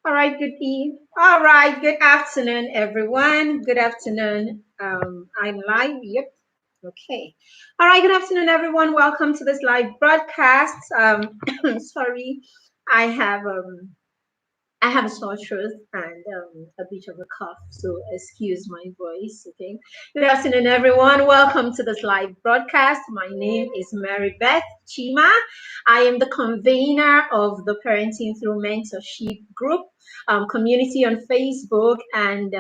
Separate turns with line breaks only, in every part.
All right, good eve. All right, good afternoon, everyone. Good afternoon. I'm live. Yep. Okay. All right, good afternoon, everyone. Welcome to this live broadcast. Sorry, I have um I have a sore throat and a bit of a cough, so excuse my voice. Okay. Good afternoon, everyone. Welcome to this live broadcast. My name is Mary Beth Chima. I am the convener of the Parenting Through Mentorship group community on Facebook and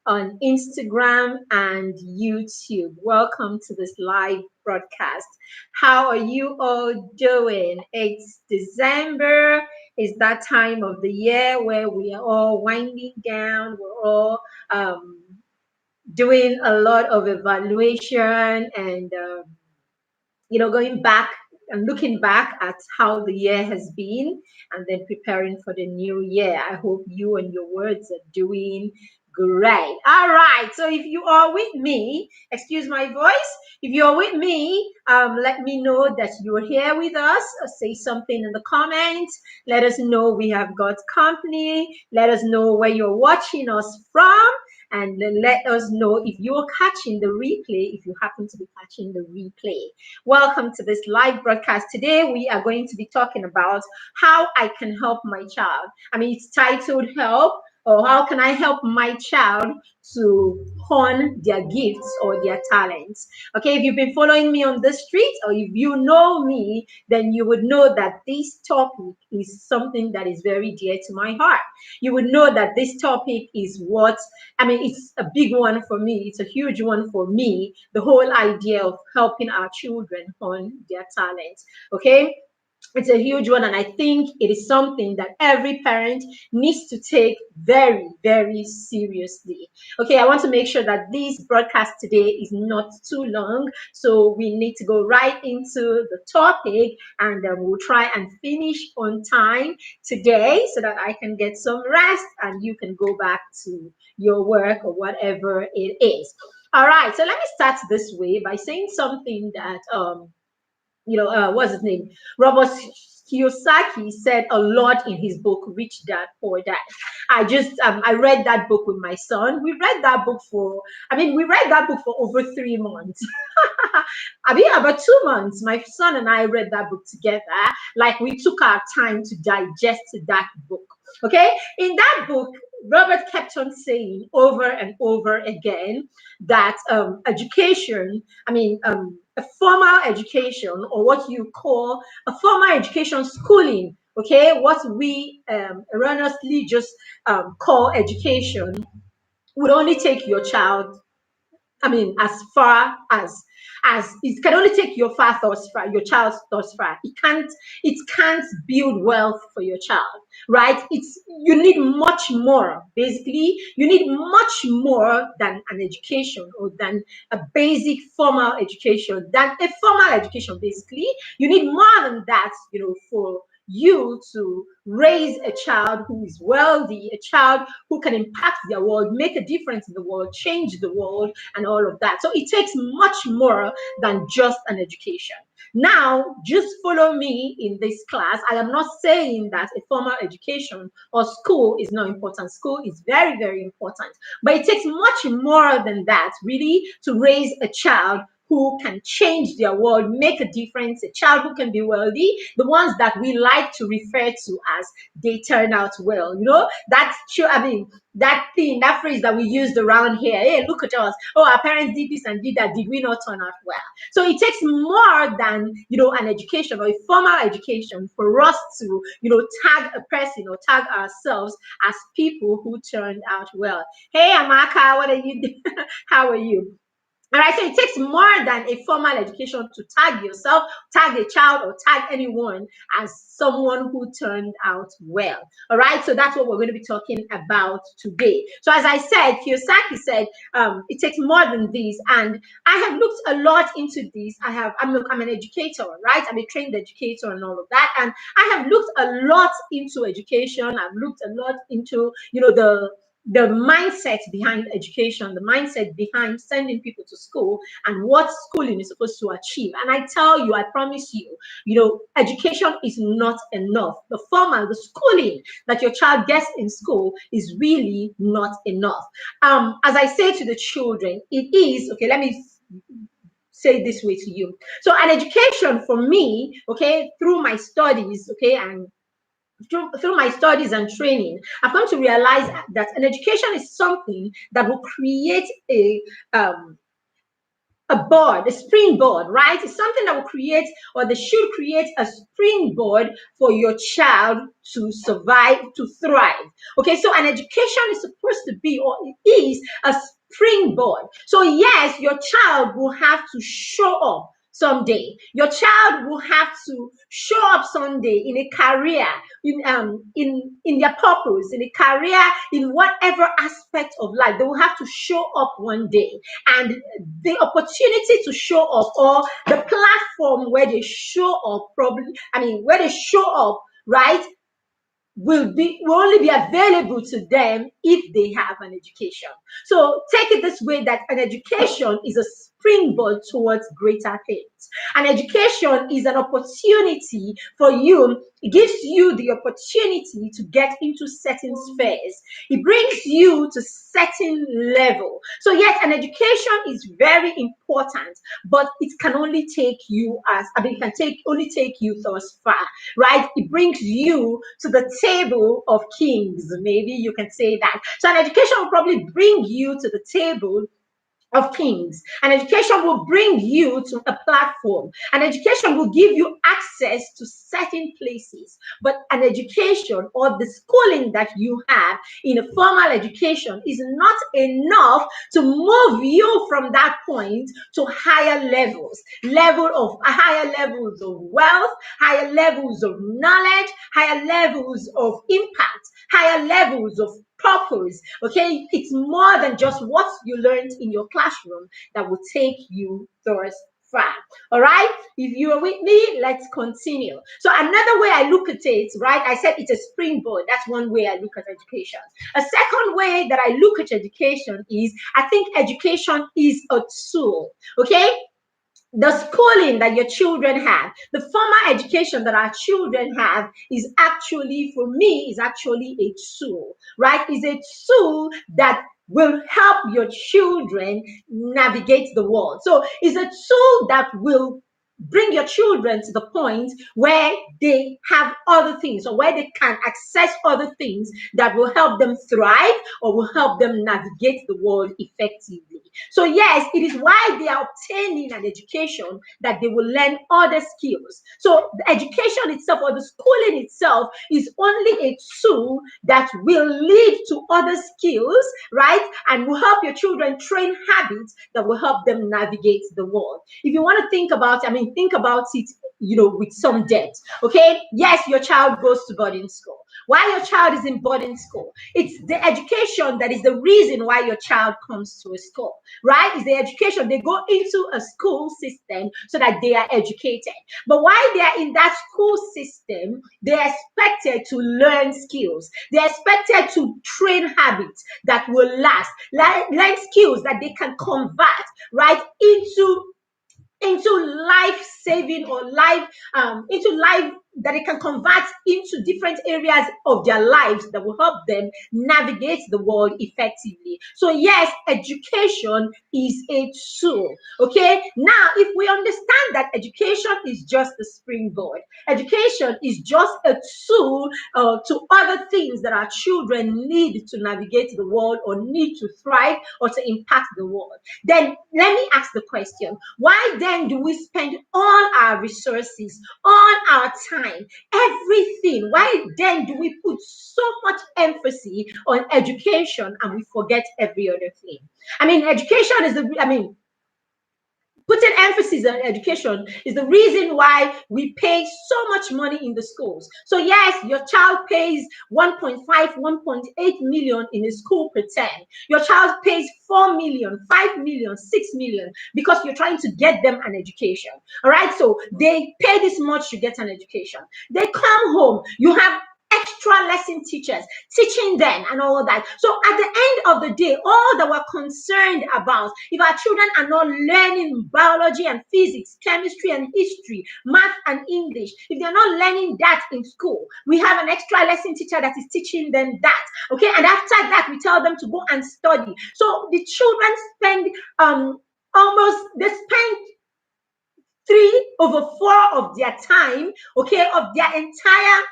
on Instagram and YouTube. Welcome to this live broadcast. How are you all doing? It's December. It's that time of the year where we are all winding down. We're all um, doing a lot of evaluation and going back and looking back at how the year has been and then preparing for the new year. I hope you and your words are doing great. All right. So if you are with me, excuse my voice. If you're with me, let me know that you're here with us. Say something in the comments. Let us know we have got company. Let us know where you're watching us from. And then let us know if you're catching the replay, if you happen to be catching the replay. Welcome to this live broadcast. Today we are going to be talking about how I can help my child. I mean, it's titled Help, or how can I help my child to hone their gifts or their talents. Okay, if you've been following me on the street or if you know me, then you would know that this topic is something that is very dear to my heart. You would know that this topic is it's a big one for me. It's a huge one for me. The whole idea of helping our children hone their talents. Okay. It's a huge one, and I think it is something that every parent needs to take very, very seriously. Okay, I want to make sure that this broadcast today is not too long, so we need to go right into the topic, and we'll try and finish on time today so that I can get some rest and you can go back to your work or whatever it is. All right, so let me start this way by saying something that what's his name? Robert Kiyosaki said a lot in his book, Rich Dad, Poor Dad. I read that book with my son. We read that book for over 3 months. About 2 months. My son and I read that book together. Like we took our time to digest that book. Okay. In that book, Robert kept on saying over and over again that education, a formal education, or what you call a formal education, schooling, okay, what we erroneously just call education, would only take your child, as far as it can only take your child's thoughts far. It can't build wealth for your child, right? You need much more. Basically, you need much more than an education or than a basic formal education, than a formal education. Basically, you need more than that, for you to raise a child who is wealthy, a child who can impact their world, make a difference in the world, change the world, and all of that. So it takes much more than just an education. Now, just follow me in this class. I am not saying that a formal education or school is not important. School is very, very important. But it takes much more than that, really, to raise a child who can change their world, make a difference, a child who can be wealthy, the ones that we like to refer to as they turn out well. That's true. That phrase that we used around here. Hey, look at us. Oh, our parents did this and did that. Did we not turn out well? So it takes more than, an education or a formal education for us to, tag a person or tag ourselves as people who turned out well. Hey, Amaka, what are you doing? How are you? All right, so it takes more than a formal education to tag yourself, tag a child, or tag anyone as someone who turned out well. All right, so that's what we're going to be talking about today. So as I said, Kiyosaki said it takes more than this, and I have looked a lot into this. I'm an educator, right? I'm a trained educator and all of that, and I have looked a lot into education. I've looked a lot into the the mindset behind education, the mindset behind sending people to school, and what schooling is supposed to achieve. And I tell you, I promise you, education is not enough. The formal, the schooling that your child gets in school is really not enough. As I say to the children, it is okay. Let me say this way to you. So, an education for me, okay, through my studies, okay, and through my studies and training, I've come to realize that an education is something that will create a board, a springboard, right? It's something that will create, or they should create, a springboard for your child to survive, to thrive. Okay, so an education is supposed to be, or it is, a springboard. So yes, your child will have to show up someday. Your child will have to show up someday in a career, in their purpose, in a career, in whatever aspect of life. They will have to show up one day, and the opportunity to show up, or the platform where they show up, where they show up, right, will only be available to them if they have an education. So take it this way, that an education is a springboard towards greater things. An education is an opportunity for you. It gives you the opportunity to get into certain spheres. It brings you to certain level. So yes, an education is very important, but it can only take you only take you thus far, right? It brings you to the table of kings. Maybe you can say that. So an education will probably bring you to the table of kings. An education will bring you to a platform. An education will give you access to certain places. But an education, or the schooling that you have in a formal education, is not enough to move you from that point to higher levels, higher levels of wealth, higher levels of knowledge, higher levels of impact, higher levels of purpose. Okay, it's more than just what you learned in your classroom that will take you thus far. All right, if you are with me, let's continue. So another way I look at it, right, I said it's a springboard. That's one way I look at education. A second way that I look at education is, I think education is a tool. Okay, the schooling that your children have, the formal education that our children have, is actually, for me, is actually a tool, right? Is a tool that will help your children navigate the world. So it's a tool that will bring your children to the point where they have other things, or where they can access other things that will help them thrive, or will help them navigate the world effectively. So yes, it is why they are obtaining an education, that they will learn other skills. So the education itself, or the schooling itself, is only a tool that will lead to other skills, right? And will help your children train habits that will help them navigate the world. If you want to think about it, think about it, with some depth. Okay, yes, your child goes to boarding school. Why your child is in boarding school? It's the education that is the reason why your child comes to a school, right? It's the education. They go into a school system so that they are educated. But while they are in that school system, they're expected to learn skills. They're expected to train habits that will last, learn skills that they can convert, right, into life saving, or into life that they can convert into different areas of their lives that will help them navigate the world effectively. So yes, education is a tool. Okay, now if we understand that education is just a springboard, education is just a tool to other things that our children need to navigate the world, or need to thrive, or to impact the world, then let me ask the question, why then do we spend all our resources, all our time, everything? Why then do we put so much emphasis on education, and we forget every other thing? Education is putting emphasis on education is the reason why we pay so much money in the schools. So yes, your child pays 1.5, 1.8 million in a school per term. Your child pays 4 million, 5 million, 6 million, because you're trying to get them an education. All right, so they pay this much to get an education. They come home, you have extra extra lesson teachers teaching them and all that. So at the end of the day, all that we're concerned about, if our children are not learning biology and physics, chemistry and history, math and English, if they're not learning that in school, we have an extra lesson teacher that is teaching them that. Okay, and after that, we tell them to go and study. So the children spend they spend 3/4 of their time, okay, of their entire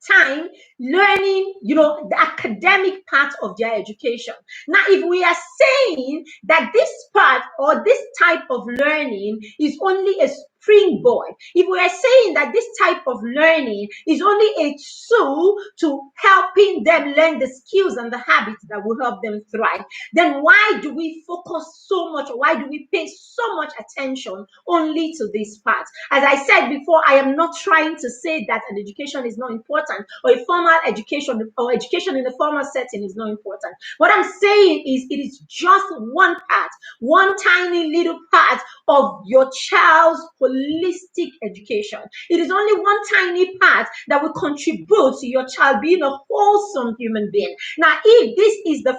time learning, the academic part of their education. Now, if we are saying that this part or this type of learning is only a springboard, if we are saying that this type of learning is only a tool to helping them learn the skills and the habits that will help them thrive, then why do we focus so much, or why do we pay so much attention only to this part? As I said before, I am not trying to say that an education is not important, or a formal education or education in a formal setting is not important. What I'm saying is it is just one part, one tiny little part of your child's holistic education. It is only one tiny part that will contribute to your child being a wholesome human being. Now, if this is a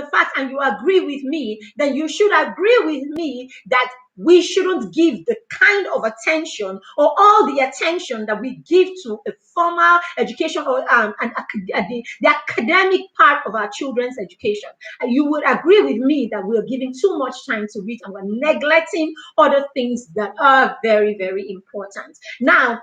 fact and you agree with me, then you should agree with me that we shouldn't give the kind of attention or all the attention that we give to a formal education or the academic part of our children's education. And you would agree with me that we're giving too much time to it and we're neglecting other things that are very, very important. Now,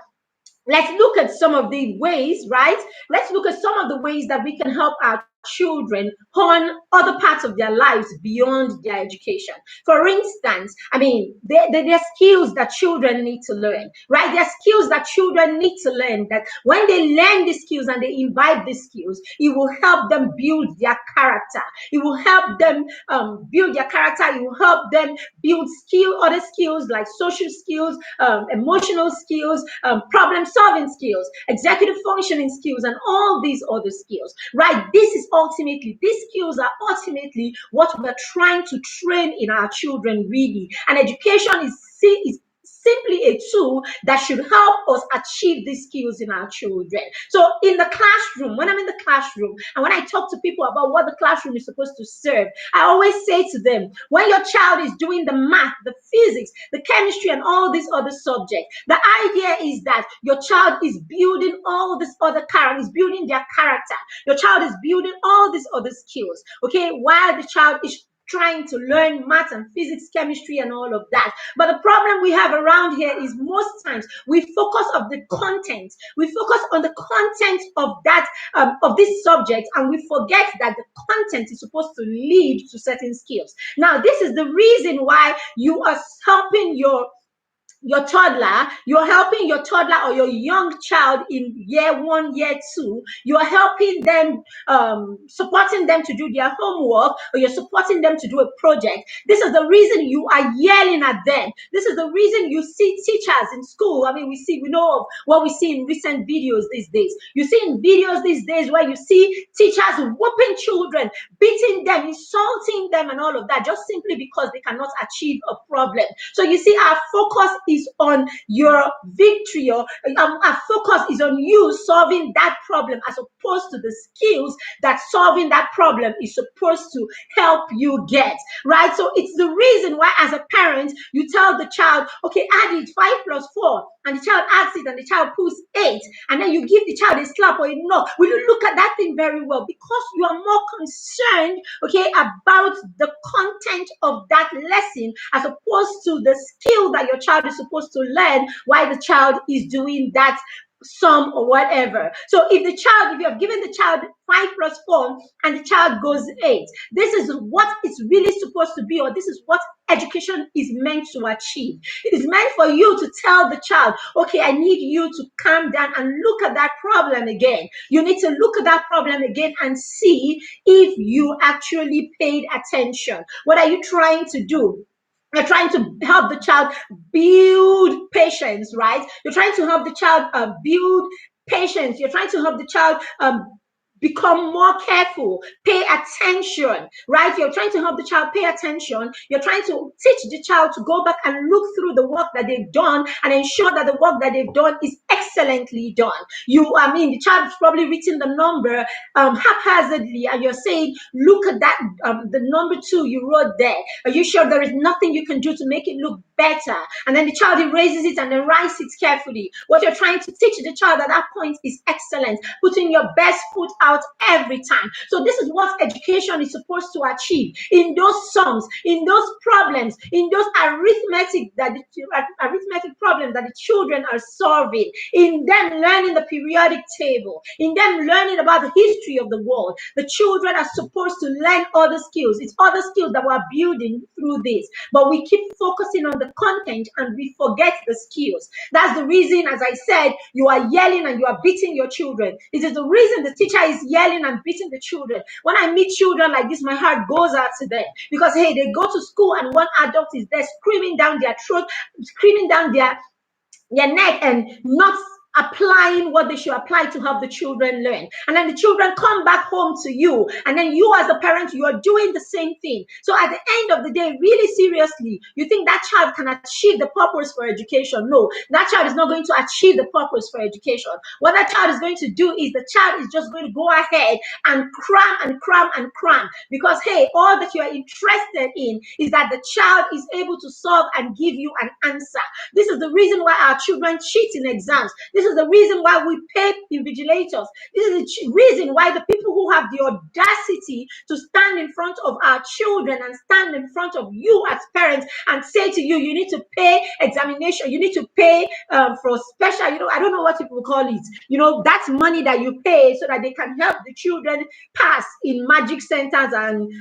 let's look at some of the ways, right? Let's look at some of the ways that we can help our children on other parts of their lives beyond their education. For instance, there are skills that children need to learn, right? There are skills that children need to learn, that when they learn these skills and they imbibe these skills, it will help them build their character. It will help them build their character. It will help them build other skills like social skills, emotional skills, problem-solving skills, executive functioning skills, and all these other skills, right? These skills are ultimately what we're trying to train in our children, really. And education is simply a tool that should help us achieve these skills in our children. So in the classroom, when I'm in the classroom and when I talk to people about what the classroom is supposed to serve, I always say to them, when your child is doing the math, the physics, the chemistry, and all these other subjects, the idea is that your child is building all this other character, is building their character. Your child is building all these other skills, okay, while the child is trying to learn math and physics, chemistry, and all of that. But the problem we have around here is most times we focus on the content. We focus on the content of that of this subject, and we forget that the content is supposed to lead to certain skills. Now, this is the reason why you are helping your toddler, you're helping your toddler or your young child in year 1, year 2, you're helping them, supporting them to do their homework, or you're supporting them to do a project. This is the reason you are yelling at them. This is the reason you see teachers in school. We know of what we see in recent videos these days. You see in videos these days where you see teachers whooping children, beating them, insulting them, and all of that, just simply because they cannot achieve a problem. So you see, our focus is on your victory, or our focus is on you solving that problem, as opposed to the skills that solving that problem is supposed to help you get, right? So it's the reason why, as a parent, you tell the child, okay, add it, 5 plus 4, and the child adds it, and the child pulls 8, and then you give the child a slap or a knock. Will you look at that thing very well? Because you are more concerned, okay, about the content of that lesson, as opposed to the skill that your child is supposed to learn while the child is doing that sum or whatever. So if you have given the child 5 plus 4 and the child goes 8, this is what it's really supposed to be, or this is what education is meant to achieve. It is meant for you to tell the child, okay, I need you to calm down and look at that problem again. You need to look at that problem again and see if you actually paid attention. What are you trying to do? You're trying to help the child build patience, right? You're trying to help the child build patience. You're trying to help the child become more careful, pay attention, right? You're trying to help the child pay attention. You're trying to teach the child to go back and look through the work that they've done and ensure that the work that they've done is excellent excellently done. The child has probably written the number haphazardly, and you're saying, look at that, the number 2 you wrote there. Are you sure there is nothing you can do to make it look better? And then the child erases it and then writes it carefully. What you're trying to teach the child at that point is excellence, putting your best foot out every time. So this is what education is supposed to achieve in those sums, in those problems, in those arithmetic problems that the children are solving, in them learning the periodic table, in them learning about the history of the world. The children are supposed to learn other skills. It's other skills that we're building through this, but we keep focusing on the content and we forget the skills. That's the reason, as I said, you are yelling and you are beating your children. It is the reason the teacher is yelling and beating the children. When I meet children like this, my heart goes out to them, because hey, they go to school and one adult is there screaming down their throat, screaming down their neck, and not applying what they should apply to help the children learn. And then the children come back home to you, and then you as a parent, you are doing the same thing. So at the end of the day, really seriously, you think that child can achieve the purpose for education? No, that child is not going to achieve the purpose for education. What that child is going to do is the child is just going to go ahead and cram and cram and cram, because hey, all that you are interested in is that the child is able to solve and give you an answer. This is the reason why our children cheat in exams. This is the reason why we pay invigilators. This is the reason why the people who have the audacity to stand in front of our children and stand in front of you as parents and say to you, you need to pay examination, you need to pay for special, I don't know what people call it. That's money that you pay so that they can help the children pass in magic centers and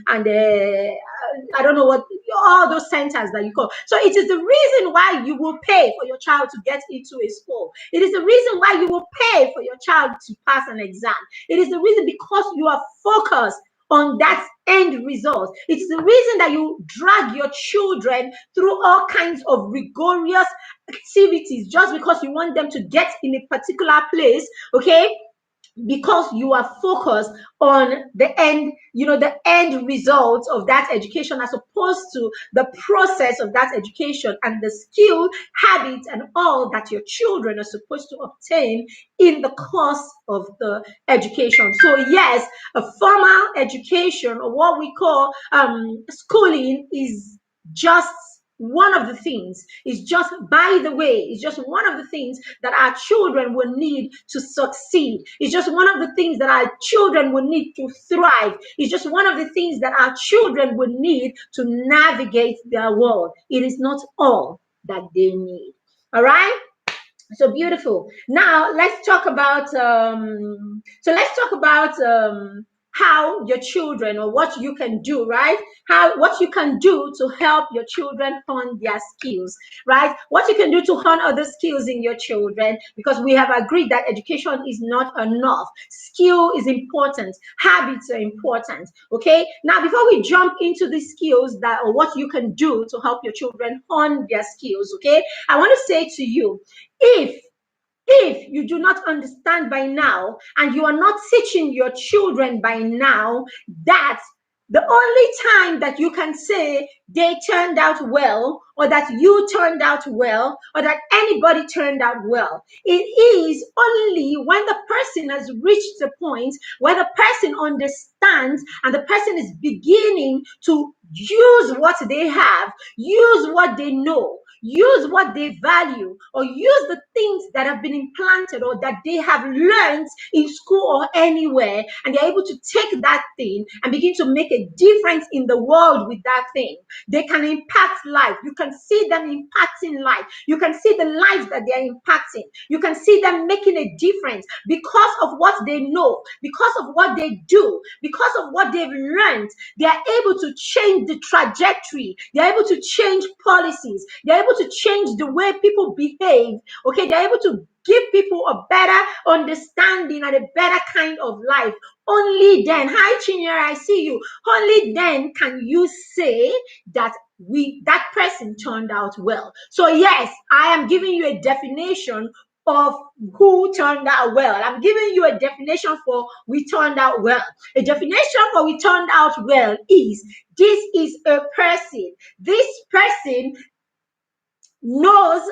I don't know what, all those centers that you call. So it is the reason why you will pay for your child to get into a school. It is the reason why you will pay for your child to pass an exam. It is the reason, because you are focused on that end result. It's the reason that you drag your children through all kinds of rigorous activities just because you want them to get in a particular place, okay? Because you are focused on the end, the end result of that education, as opposed to the process of that education and the skill, habits, and all that your children are supposed to obtain in the course of the education. So yes, a formal education, or what we call schooling, is just one of the things, is just, by the way, it's just one of the things that our children will need to succeed. It's just one of the things that our children will need to thrive. It's just one of the things that our children will need to navigate their world. It is not all that they need. All right? So beautiful. Now let's talk about how your children, or what you can do, right? What you can do to help your children hone their skills, right? What you can do to hone other skills in your children, because we have agreed that education is not enough. Skill is important. Habits are important. Okay. Now, before we jump into the skills or what you can do to help your children hone their skills, okay, I want to say to you, if you do not understand by now, and you are not teaching your children by now, that the only time that you can say they turned out well, or that you turned out well, or that anybody turned out well, it is only when the person has reached the point where the person understands and the person is beginning to use what they have, use what they know, use what they value, or use the things that have been implanted or that they have learned in school or anywhere, and they're able to take that thing and begin to make a difference in the world with that thing. They can impact life. You can see them impacting life. You can see the lives that they are impacting. You can see them making a difference because of what they know, because of what they do, because of what they've learned. They are able to change the trajectory. They're able to change policies. They're able to change the way people behave. Okay, they're able to give people a better understanding and a better kind of life. Only then, hi Chinyere, I see you. Only then can you say that that person turned out well. So yes, I am giving you a definition of who turned out well. I'm giving you a definition for we turned out well. A definition for we turned out well is, this is a person. This person knows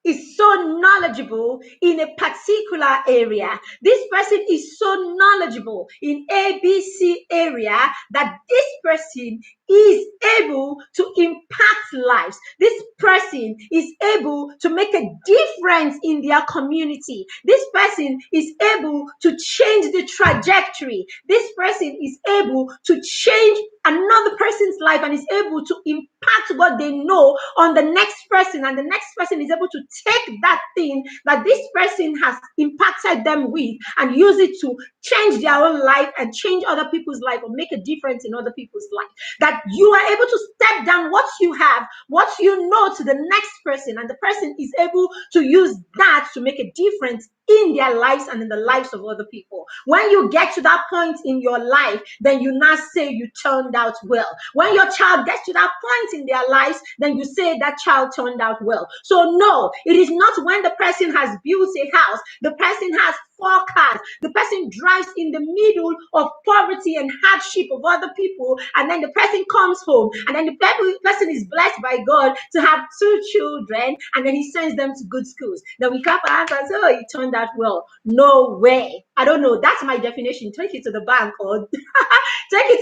is so knowledgeable in a particular area. This person is so knowledgeable in ABC area that this person is able to impact lives. This person is able to make a difference in their community. This person is able to change the trajectory. This person is able to change another person's life and is able to impact what they know on the next person, and the next person is able to take that thing that this person has impacted them with and use it to change their own life and change other people's life or make a difference in other people's life. That you are able to step down what you have, what you know, to the next person, and the person is able to use that to make a difference in their lives and in the lives of other people. When you get to that point in your life, then you now say you turned out well. When your child gets to that point in their lives, then you say that child turned out well. So no, it is not when the person has built a house, the person has 4 cars, the person drives in the middle of poverty and hardship of other people, and then the person comes home, and then the person is blessed by God to have 2 children, and then he sends them to good schools. Then we clap our hands and say, oh, it turned out well. No way. I don't know. That's my definition. Take it to the bank, or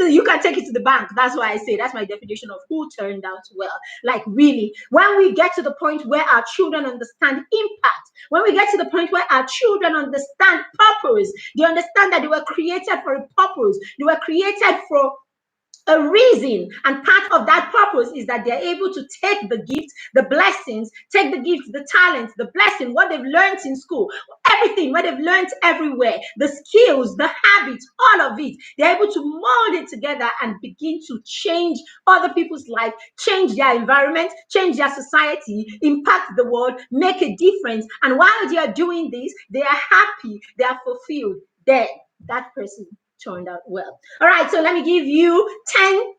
you can take it to the bank. That's why I say that's my definition of who turned out well. Like really, when we get to the point where our children understand impact, when we get to the point where our children understand purpose, they understand that they were created for a purpose. They were created for a reason, and part of that purpose is that they're able to take the gifts, the blessings, take the gifts, the talents, the blessing, what they've learned in school, everything, what they've learned everywhere, the skills, the habits, all of it, they're able to mold it together and begin to change other people's life, change their environment, change their society, impact the world, make a difference. And while they are doing this, they are happy, they are fulfilled. Then that person turned out well. All right, so let me give you 10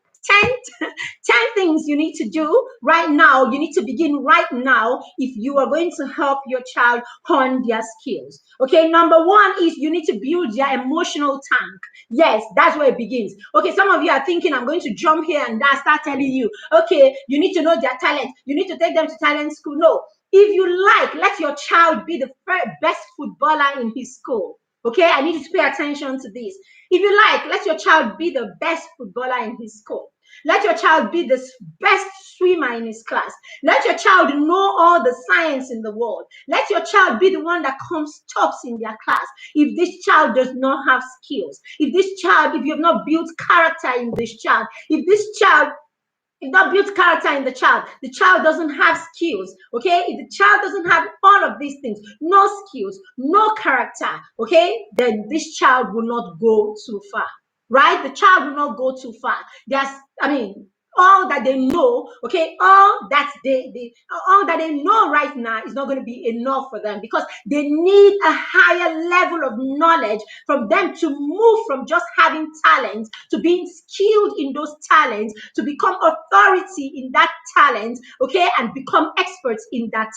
things you need to do right now. You need to begin right now if you are going to help your child hone their skills. Okay, number 1 is you need to build their emotional tank. Yes, that's where it begins. Okay, some of you are thinking I'm going to jump here and start telling you, okay, you need to know their talent. You need to take them to talent school. No, if you like, let your child be the best footballer in his school. Okay, I need you to pay attention to this. If you like, let your child be the best footballer in his school. Let your child be the best swimmer in his class. Let your child know all the science in the world. Let your child be the one that comes tops in their class. If this child does not have skills, if you have not built character in this child, if not built character in the child doesn't have skills, okay? If the child doesn't have all of these things, no skills, no character, okay, then this child will not go too far, right? The child will not go too far. All that they know, okay, all that they know right now is not going to be enough for them, because they need a higher level of knowledge from them to move from just having talent to being skilled in those talents, to become authority in that talent, okay, and become experts in that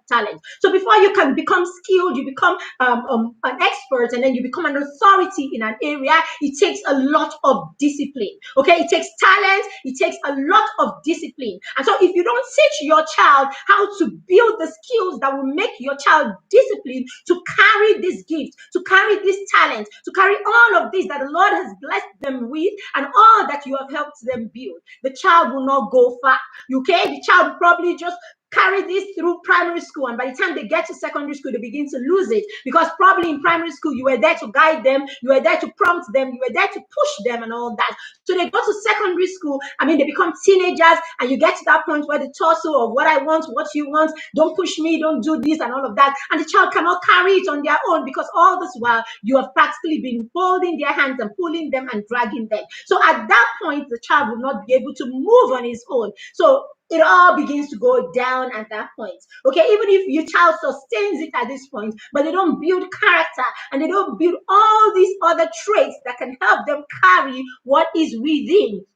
talent. So before you can become skilled, you become an expert, and then you become an authority in an area, it takes a lot of discipline, okay? It takes talent, it takes a lot of discipline. And so if you don't teach your child how to build the skills that will make your child disciplined to carry this gift, to carry this talent, to carry all of this that the Lord has blessed them with, and all that you have helped them build, the child will not go far. Okay? The child will probably just carry this through primary school, and by the time they get to secondary school, they begin to lose it, because probably in primary school you were there to guide them, you were there to prompt them, you were there to push them and all that. So they go to secondary school, they become teenagers, and you get to that point where the torso of what I want, what you want, don't push me, don't do this and all of that, and the child cannot carry it on their own, because all this while you have practically been holding their hands and pulling them and dragging them. So at that point, the child will not be able to move on his own. So it all begins to go down at that point. Okay, even if your child sustains it at this point, but they don't build character and they don't build all these other traits that can help them carry what is within.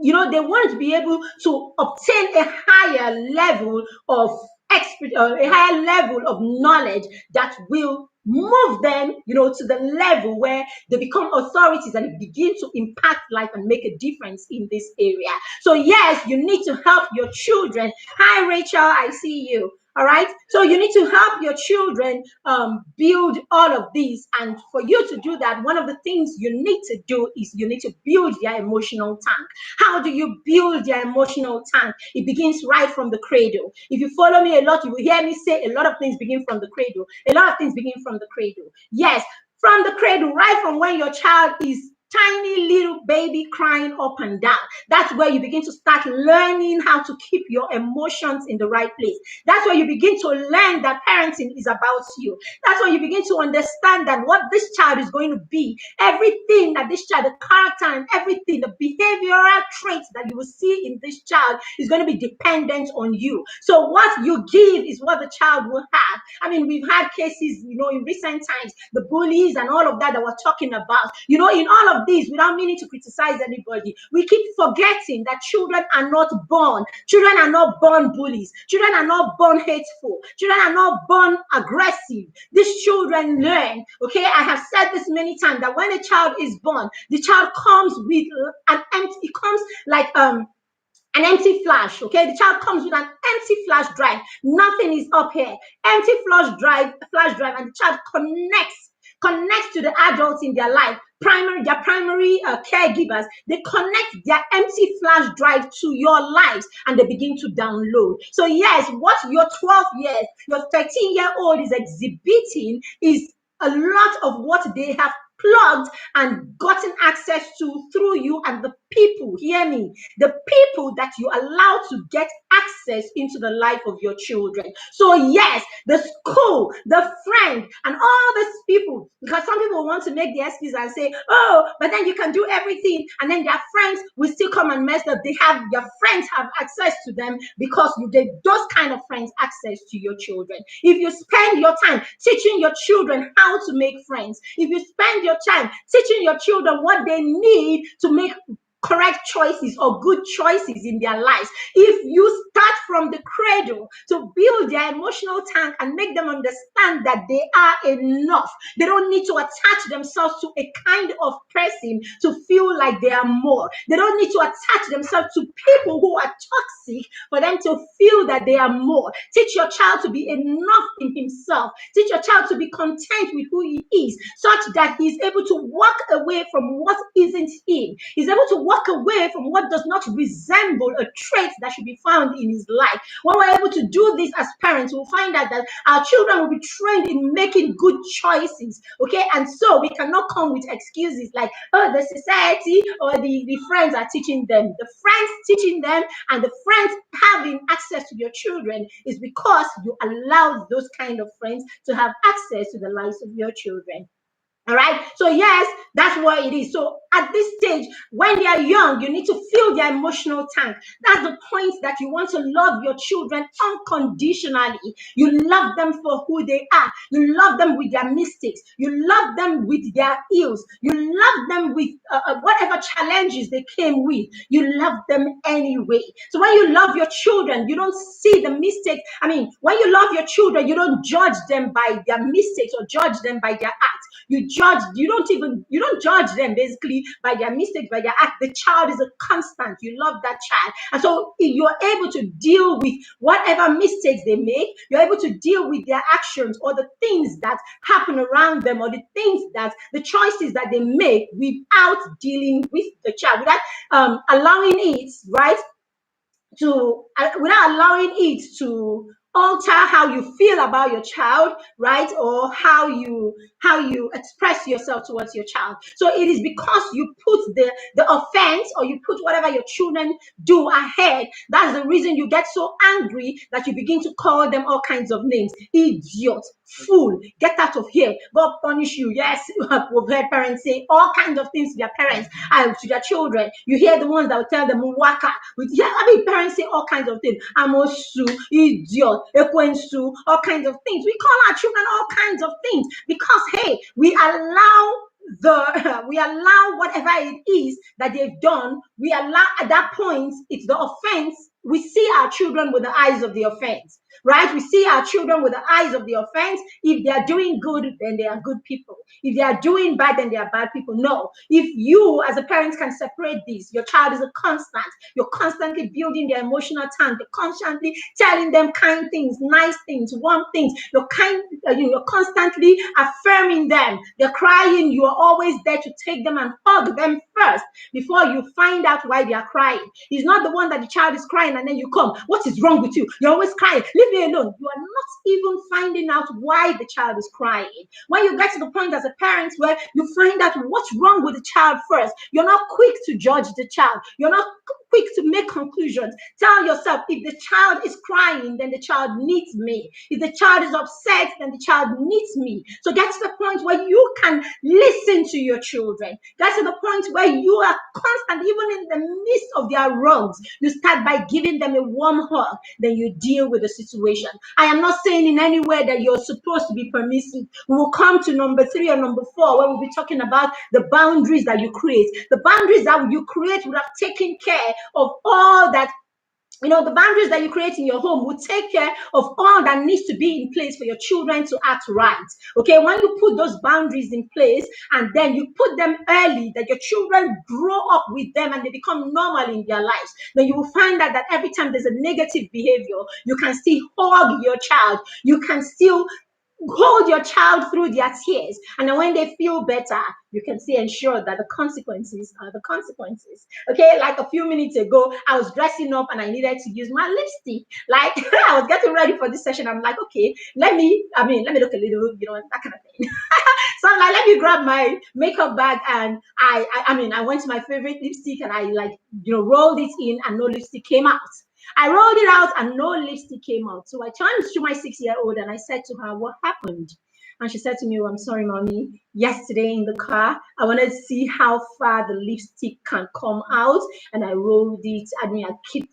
They want to be able to obtain a higher level of a higher level of knowledge that will move them, to the level where they become authorities and begin to impact life and make a difference in this area. So yes, you need to help your children. Hi, Rachel, I see you. All right. So you need to help your children build all of these. And for you to do that, one of the things you need to do is you need to build their emotional tank. How do you build their emotional tank? It begins right from the cradle. If you follow me a lot, you will hear me say a lot of things begin from the cradle. A lot of things begin from the cradle. Yes, from the cradle, right from when your child is tiny little baby crying up and down. That's where you begin to start learning how to keep your emotions in the right place. That's where you begin to learn that parenting is about you. That's when you begin to understand that what this child is going to be, everything that this child, the character and everything, the behavioral traits that you will see in this child is going to be dependent on you. So what you give is what the child will have. I mean, we've had cases, in recent times, the bullies and all of that we're talking about. In all of these, without meaning to criticize anybody, we keep forgetting that children are not born. Children are not born bullies. Children are not born hateful. Children are not born aggressive. These children learn. Okay, I have said this many times that when a child is born, the child comes with an empty. It comes like an empty flash. Okay, the child comes with an empty flash drive. Nothing is up here. Empty flash drive, and the child connects to the adults in their life. Their primary caregivers, they connect their empty flash drive to your lives and they begin to download. So yes, what your 12 years, your 13-year-old is exhibiting is a lot of what they have plugged and gotten access to through you and the people, hear me, the people that you allow to get access into the life of your children. So yes, the school, the friend, and all these people, because some people want to make the excuse and say, oh, but then you can do everything, and then their friends will still come and mess up. Their friends have access to them because you gave those kind of friends access to your children. If you spend your time teaching your children how to make friends, if you spend your time teaching your children what they need to make correct choices or good choices in their lives, if you start from the cradle to build their emotional tank and make them understand that they are enough, they don't need to attach themselves to a kind of person to feel like they are more. They don't need to attach themselves to people who are toxic for them to feel that they are more. Teach your child to be enough in himself. Teach your child to be content with who he is, such that he's able to walk away from what isn't him. He's able to walk away from what does not resemble a trait that should be found in his life. When we're able to do this as parents, we'll find out that our children will be trained in making good choices. Okay, and so we cannot come with excuses like, oh, the society or the friends are teaching them. The friends teaching them and the friends having access to your children is because you allow those kind of friends to have access to the lives of your children. All right. So yes, that's what it is. So at this stage, when they are young, you need to fill their emotional tank. That's the point that you want to love your children unconditionally. You love them for who they are. You love them with their mistakes. You love them with their ills. You love them with whatever challenges they came with. You love them anyway. So when you love your children, you don't see the mistakes. I mean, when you love your children, you don't judge them by their mistakes or judge them by their acts. You don't judge them basically by their mistakes, by their act. The child is a constant. You love that child. And so you're able to deal with whatever mistakes they make. You're able to deal with their actions or the things that happen around them or the choices that they make without dealing with the child, without allowing it, right? Without allowing it to alter how you feel about your child, right? Or how you express yourself towards your child. So it is because you put the offense or you put whatever your children do ahead. That's the reason you get so angry that you begin to call them all kinds of names. Idiot, fool, get out of here, God punish you. Yes, we've heard parents say all kinds of things to their parents and to their children. You hear the ones that will tell them waka. Parents say all kinds of things. Amosu, idiot, ekwensu, all kinds of things. We call our children all kinds of things because hey, we allow whatever it is that they've done. We allow at that point it's the offense. We see our children with the eyes of the offense. right? We see our children with the eyes of the offense. If they are doing good, then they are good people. If they are doing bad, then they are bad people. No. If you, as a parent, can separate this, your child is a constant. You're constantly building their emotional tank. You're constantly telling them kind things, nice things, warm things. You're constantly affirming them. They're crying. You are always there to take them and hug them first before you find out why they are crying. It's not the one that the child is crying and then you come. What is wrong with you? You're always crying. Leave me alone. You are not even finding out why the child is crying. When you get to the point as a parent where you find out what's wrong with the child first, you're not quick to judge the child. You're not quick to make conclusions. Tell yourself, if the child is crying, then the child needs me. If the child is upset, then the child needs me. So get to the point where you can listen to your children. Get to the point where you are constant, even in the midst of their wrongs. You start by giving them a warm hug, then you deal with the situation. I am not saying in any way that you're supposed to be permissive. We will come to number 3 or number 4, where we'll be talking about the boundaries that you create. The boundaries that you create would have taken care of all that. The boundaries that you create in your home will take care of all that needs to be in place for your children to act right. Okay, when you put those boundaries in place and then you put them early, that your children grow up with them and they become normal in their lives, then you will find that every time there's a negative behavior, you can still hug your child. You can still hold your child through their tears, and then when they feel better, you can see ensure that the consequences are the consequences. Okay, like a few minutes ago, I was dressing up and I needed to use my lipstick. Like I was getting ready for this session. I'm like, okay, let me look a little, that kind of thing. So I'm like, let me grab my makeup bag, and I went to my favorite lipstick and I rolled it in, and no lipstick came out. I rolled it out and no lipstick came out. So I turned to my 6-year-old and I said to her, what happened? And she said to me, well, I'm sorry, mommy. Yesterday in the car, I wanted to see how far the lipstick can come out. And I rolled it.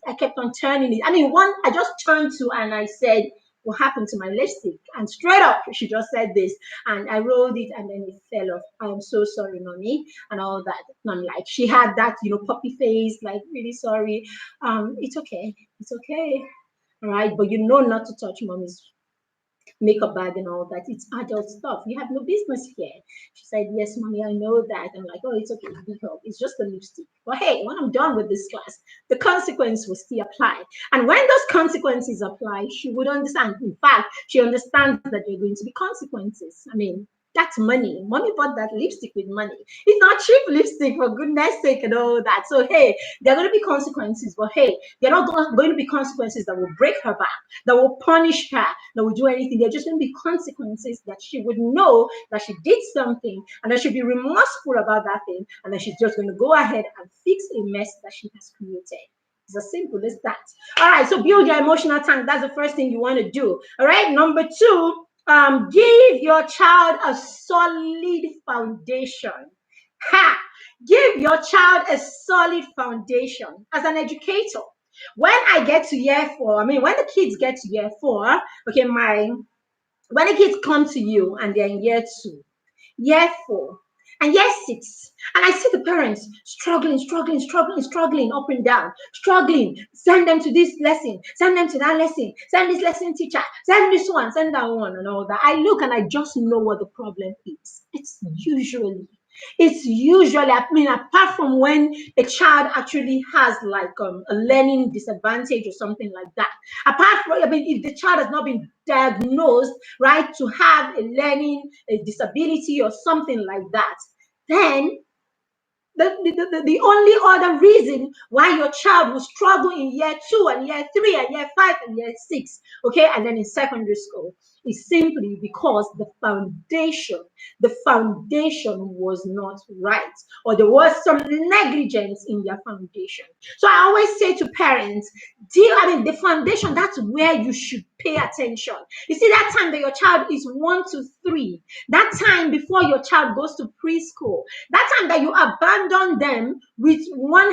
I kept on turning it. I just turned to and I said, what happened to my lipstick? And straight up, she just said this. And I rolled it and then it fell off. I am so sorry, mommy, and all that. And I'm like, she had that, puppy face, like, really sorry. It's okay. It's okay. All right. But not to touch mommy's makeup bag and all that. It's adult stuff. You have no business here. She said, yes, mommy, I know that. I'm like, oh, it's okay. Big help. It's just a lipstick. But hey, when I'm done with this class, the consequence will still apply. And when those consequences apply, she would understand. In fact, she understands that there are going to be consequences. That's money. Mommy bought that lipstick with money. It's not cheap lipstick, for goodness sake, and all that. So, hey, there are going to be consequences, but hey, they're not going to be consequences that will break her back, that will punish her, that will do anything. They're just going to be consequences that she would know that she did something and that she'll be remorseful about that thing, and then she's just going to go ahead and fix a mess that she has created. It's as simple as that. All right, so build your emotional tank. That's the first thing you want to do. All right, number 2, give your child a solid foundation. Give your child a solid foundation. As an educator, when I get to year 4, when the kids get to year 4, okay, when the kids come to you and they're in year 2, year 4, and year 6, and I see the parents struggling up and down, struggling. Send them to this lesson, send them to that lesson, send this lesson teacher, send this one, send that one, and all that. I look and I just know what the problem is. It's usually, apart from when a child actually has like a learning disadvantage or something like that. Apart from, if the child has not been diagnosed, right, to have a disability or something like that, then the only other reason why your child will struggle in year 2 and year 3 and year 5 and year 6, okay, and then in secondary school, is simply because the foundation was not right, or there was some negligence in their foundation. So I always say to parents, the foundation, that's where you should pay attention. You see, that time that your child is 1 to 3, that time before your child goes to preschool, that time that you abandon them with one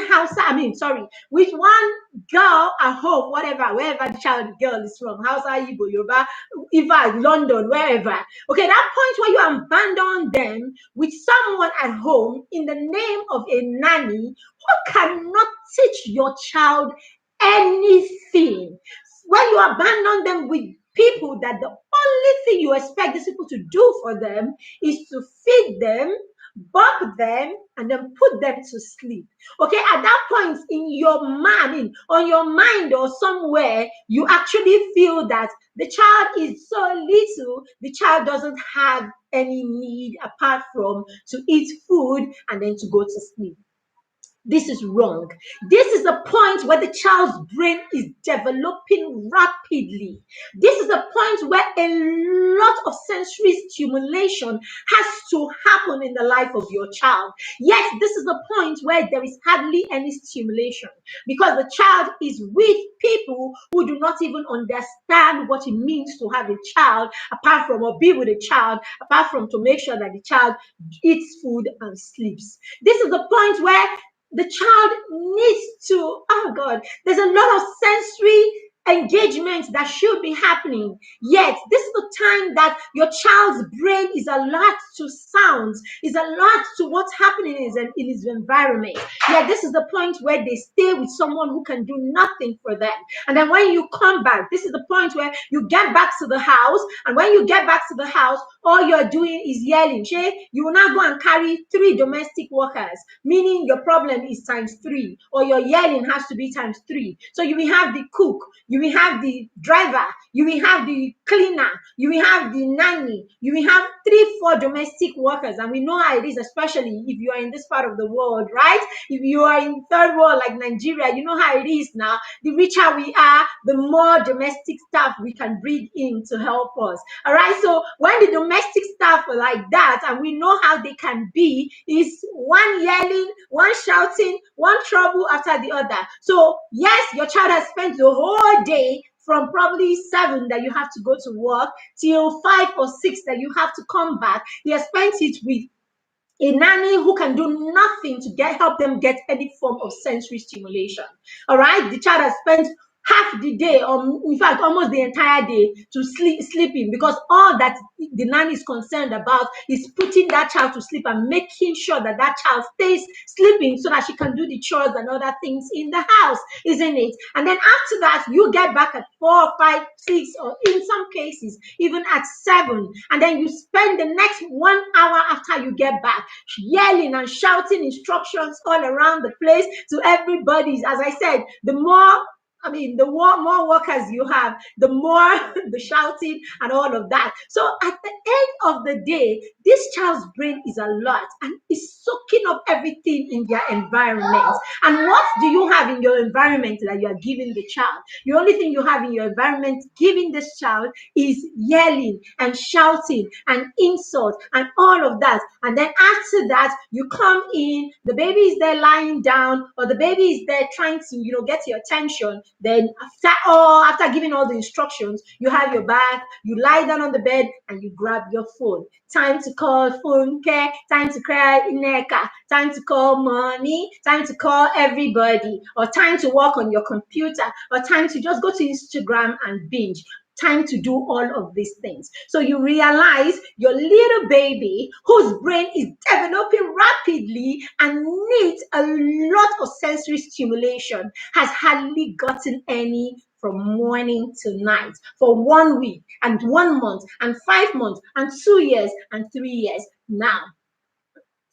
with one girl at home, wherever the child girl is from, Hausa, Igbo, Yoruba, Iva, London, wherever. Okay, that point where you abandon them with someone at home in the name of a nanny who cannot teach your child anything. when you abandon them with people that the only thing you expect these people to do for them is to feed them, bump them, and then put them to sleep. Okay, at that point in your mind, on your mind or somewhere, you actually feel that the child is so little, the child doesn't have any need apart from to eat food and then to go to sleep. This is wrong. This is the point where the child's brain is developing rapidly. This is the point where a lot of sensory stimulation has to happen in the life of your child. Yes, this is the point where there is hardly any stimulation because the child is with people who do not even understand what it means to have a child, apart from or be with a child, apart from to make sure that the child eats food and sleeps. This is the point where the child needs to, oh God, there's a lot of sensory engagement that should be happening. Yet, this is the time that your child's brain is alert to sounds, is alert to what's happening in his environment. Yet, this is the point where they stay with someone who can do nothing for them. And then when you come back, this is the point where you get back to the house. And when you get back to the house, all you're doing is yelling. You will now go and carry 3 domestic workers, meaning your problem is times 3, or your yelling has to be times 3. So you will have the cook, you will have the driver, you will have the cleaner, you will have the nanny, you will have 3, 4 domestic workers. And we know how it is, especially if you are in this part of the world, right? If you are in third world like Nigeria, you know how it is now. The richer we are, the more domestic staff we can bring in to help us. All right. So when the domestic staff are like that, and we know how they can be, is one yelling, one shouting, one trouble after the other. So yes, your child has spent the whole day from probably 7 that you have to go to work till 5 or 6 that you have to come back. He has spent it with a nanny who can do nothing to help them get any form of sensory stimulation. All right, the child has spent half the day, or in fact almost the entire day, to sleeping, because all that the nanny is concerned about is putting that child to sleep and making sure that that child stays sleeping so that she can do the chores and other things in the house, isn't it? And then after that, you get back at 4, 5, 6, or in some cases even at 7, and then you spend the next 1 hour after you get back yelling and shouting instructions all around the place to everybody. As I said, the more workers you have, the more the shouting and all of that. So at the end of the day, this child's brain is alert and is soaking up everything in their environment. And what do you have in your environment that you are giving the child? The only thing you have in your environment giving this child is yelling and shouting and insult and all of that. And then after that, you come in, the baby is there lying down, or the baby is there trying to, get your attention. Then after giving all the instructions, you have your bath, you lie down on the bed, and you grab your phone. Time to call Funke, time to cry Ineka, time to call mommy, time to call everybody, or time to work on your computer, or time to just go to Instagram and binge. Time to do all of these things. So you realize your little baby, whose brain is developing rapidly and needs a lot of sensory stimulation, has hardly gotten any from morning to night for 1 week and 1 month and 5 months and 2 years and 3 years now.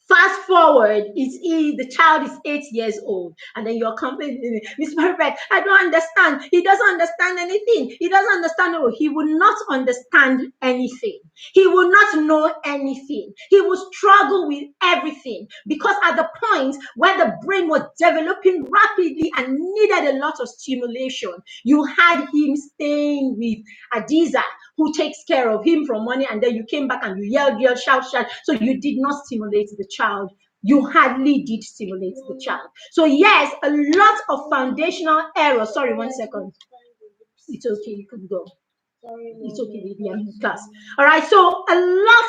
Fast forward, the child is 8 years old, and then you're complaining, Miss Perfect, I don't understand. He doesn't understand anything. He doesn't understand. No, he will not understand anything. He will not know anything. He will struggle with everything, because at the point where the brain was developing rapidly and needed a lot of stimulation, you had him staying with Adiza, who takes care of him from morning, and then you came back and you yelled, shout. So you did not stimulate the child. You hardly did stimulate the child. So yes, a lot of foundational errors. Sorry, 1 second. It's okay, you can go. It's okay, baby. I'm in class. All right. So a lot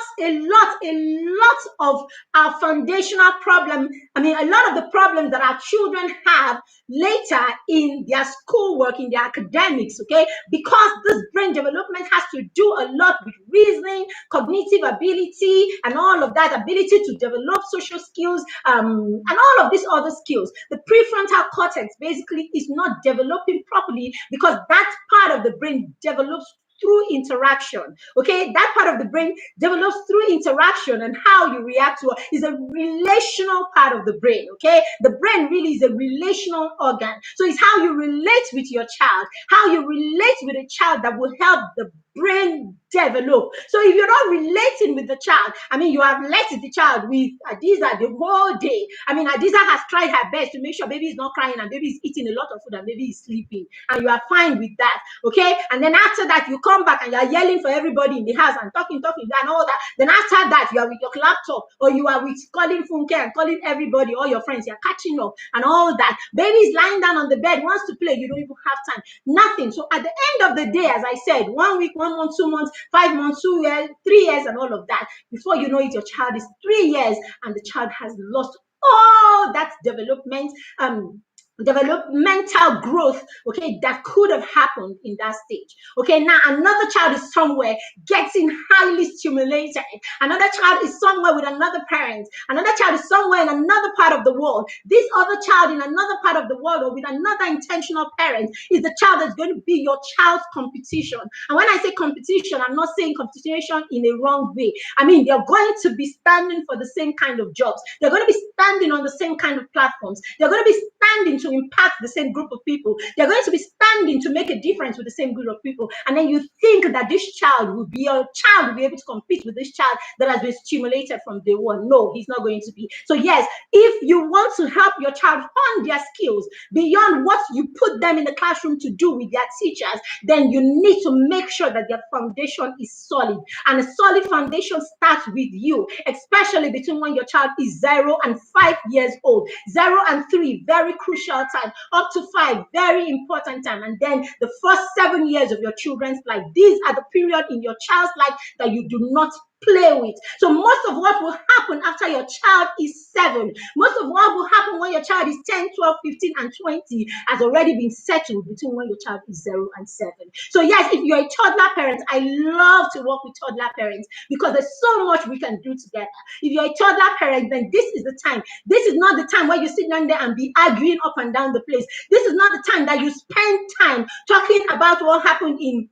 of our foundational problem. I mean, a lot of the problems that our children have later in their schoolwork, in their academics, okay, because this brain development has to do a lot with reasoning, cognitive ability, and all of that ability to develop social skills, and all of these other skills. The prefrontal cortex basically is not developing properly because that part of the brain develops through interaction. Okay, that part of the brain develops through interaction, and how you react to it is a relational part of the brain. Okay, the brain really is a relational organ, so it's how you relate with your child, how you relate with a child that will help the brain develop. So if you're not relating with the child, I mean, you have let the child with Adiza the whole day. I mean, Adiza has tried her best to make sure baby is not crying and baby is eating a lot of food and baby is sleeping, and you are fine with that. Okay, and then after that you come back and you are yelling for everybody in the house and talking and all that. Then after that you are with your laptop, or you are with calling Funke and calling everybody, all your friends, you're catching up and all that. Baby is lying down on the bed, wants to play, you don't even have time, nothing. So at the end of the day, as I said, 1 week, 1 month, 2 months, 5 months, 2 years, 3 years, and all of that, before you know it, your child is 3 years and the child has lost all that developmental growth, okay, that could have happened in that stage. Okay, now another child is somewhere getting highly stimulated. Another child is somewhere with another parent. Another child is somewhere in another part of the world. This other child in another part of the world, or with another intentional parent, is the child that's going to be your child's competition. And when I say competition, I'm not saying competition in a wrong way. I mean, they're going to be standing for the same kind of jobs. They're going to be standing on the same kind of platforms. They're going to be standing to impact the same group of people. They're going to be standing to make a difference with the same group of people. And then you think that this child will be able to compete with this child that has been stimulated from day one. No, he's not going to be. So yes, if you want to help your child hone their skills beyond what you put them in the classroom to do with their teachers, then you need to make sure that their foundation is solid. And a solid foundation starts with you, especially between when your child is 0 and 5 years old. 0 and 3, very crucial time. Up to 5, very important time. And then the first 7 years of your children's life. These are the period in your child's life that you do not play with. So most of what will happen after your child is 7, most of what will happen when your child is 10, 12, 15, and 20 has already been settled between when your child is 0 and 7. So yes, if you're a toddler parent, I love to work with toddler parents because there's so much we can do together. If you're a toddler parent, then this is the time. This is not the time where you sit down there and be arguing up and down the place. This is not the time that you spend time talking about what happened in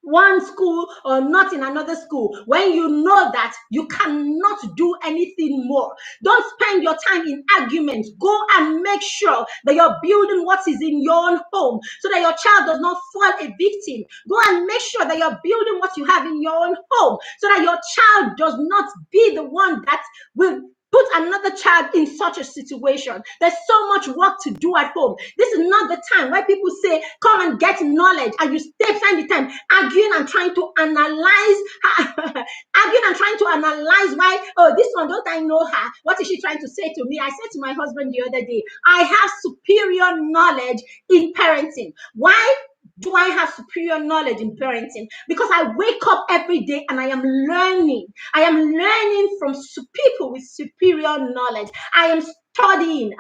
one school or not in another school, when you know that you cannot do anything more. Don't spend your time in arguments. Go and make sure that you're building what is in your own home so that your child does not fall a victim. Go and make sure that you're building what you have in your own home so that your child does not be the one that will put another child in such a situation. There's so much work to do at home. This is not the time where people say, come and get knowledge, and you spend the time arguing and trying to analyze, why, oh, this one, don't I know her? What is she trying to say to me? I said to my husband the other day, I have superior knowledge in parenting. Why do I have superior knowledge in parenting? Because I wake up every day and I am learning. I am learning from people with superior knowledge. I am studying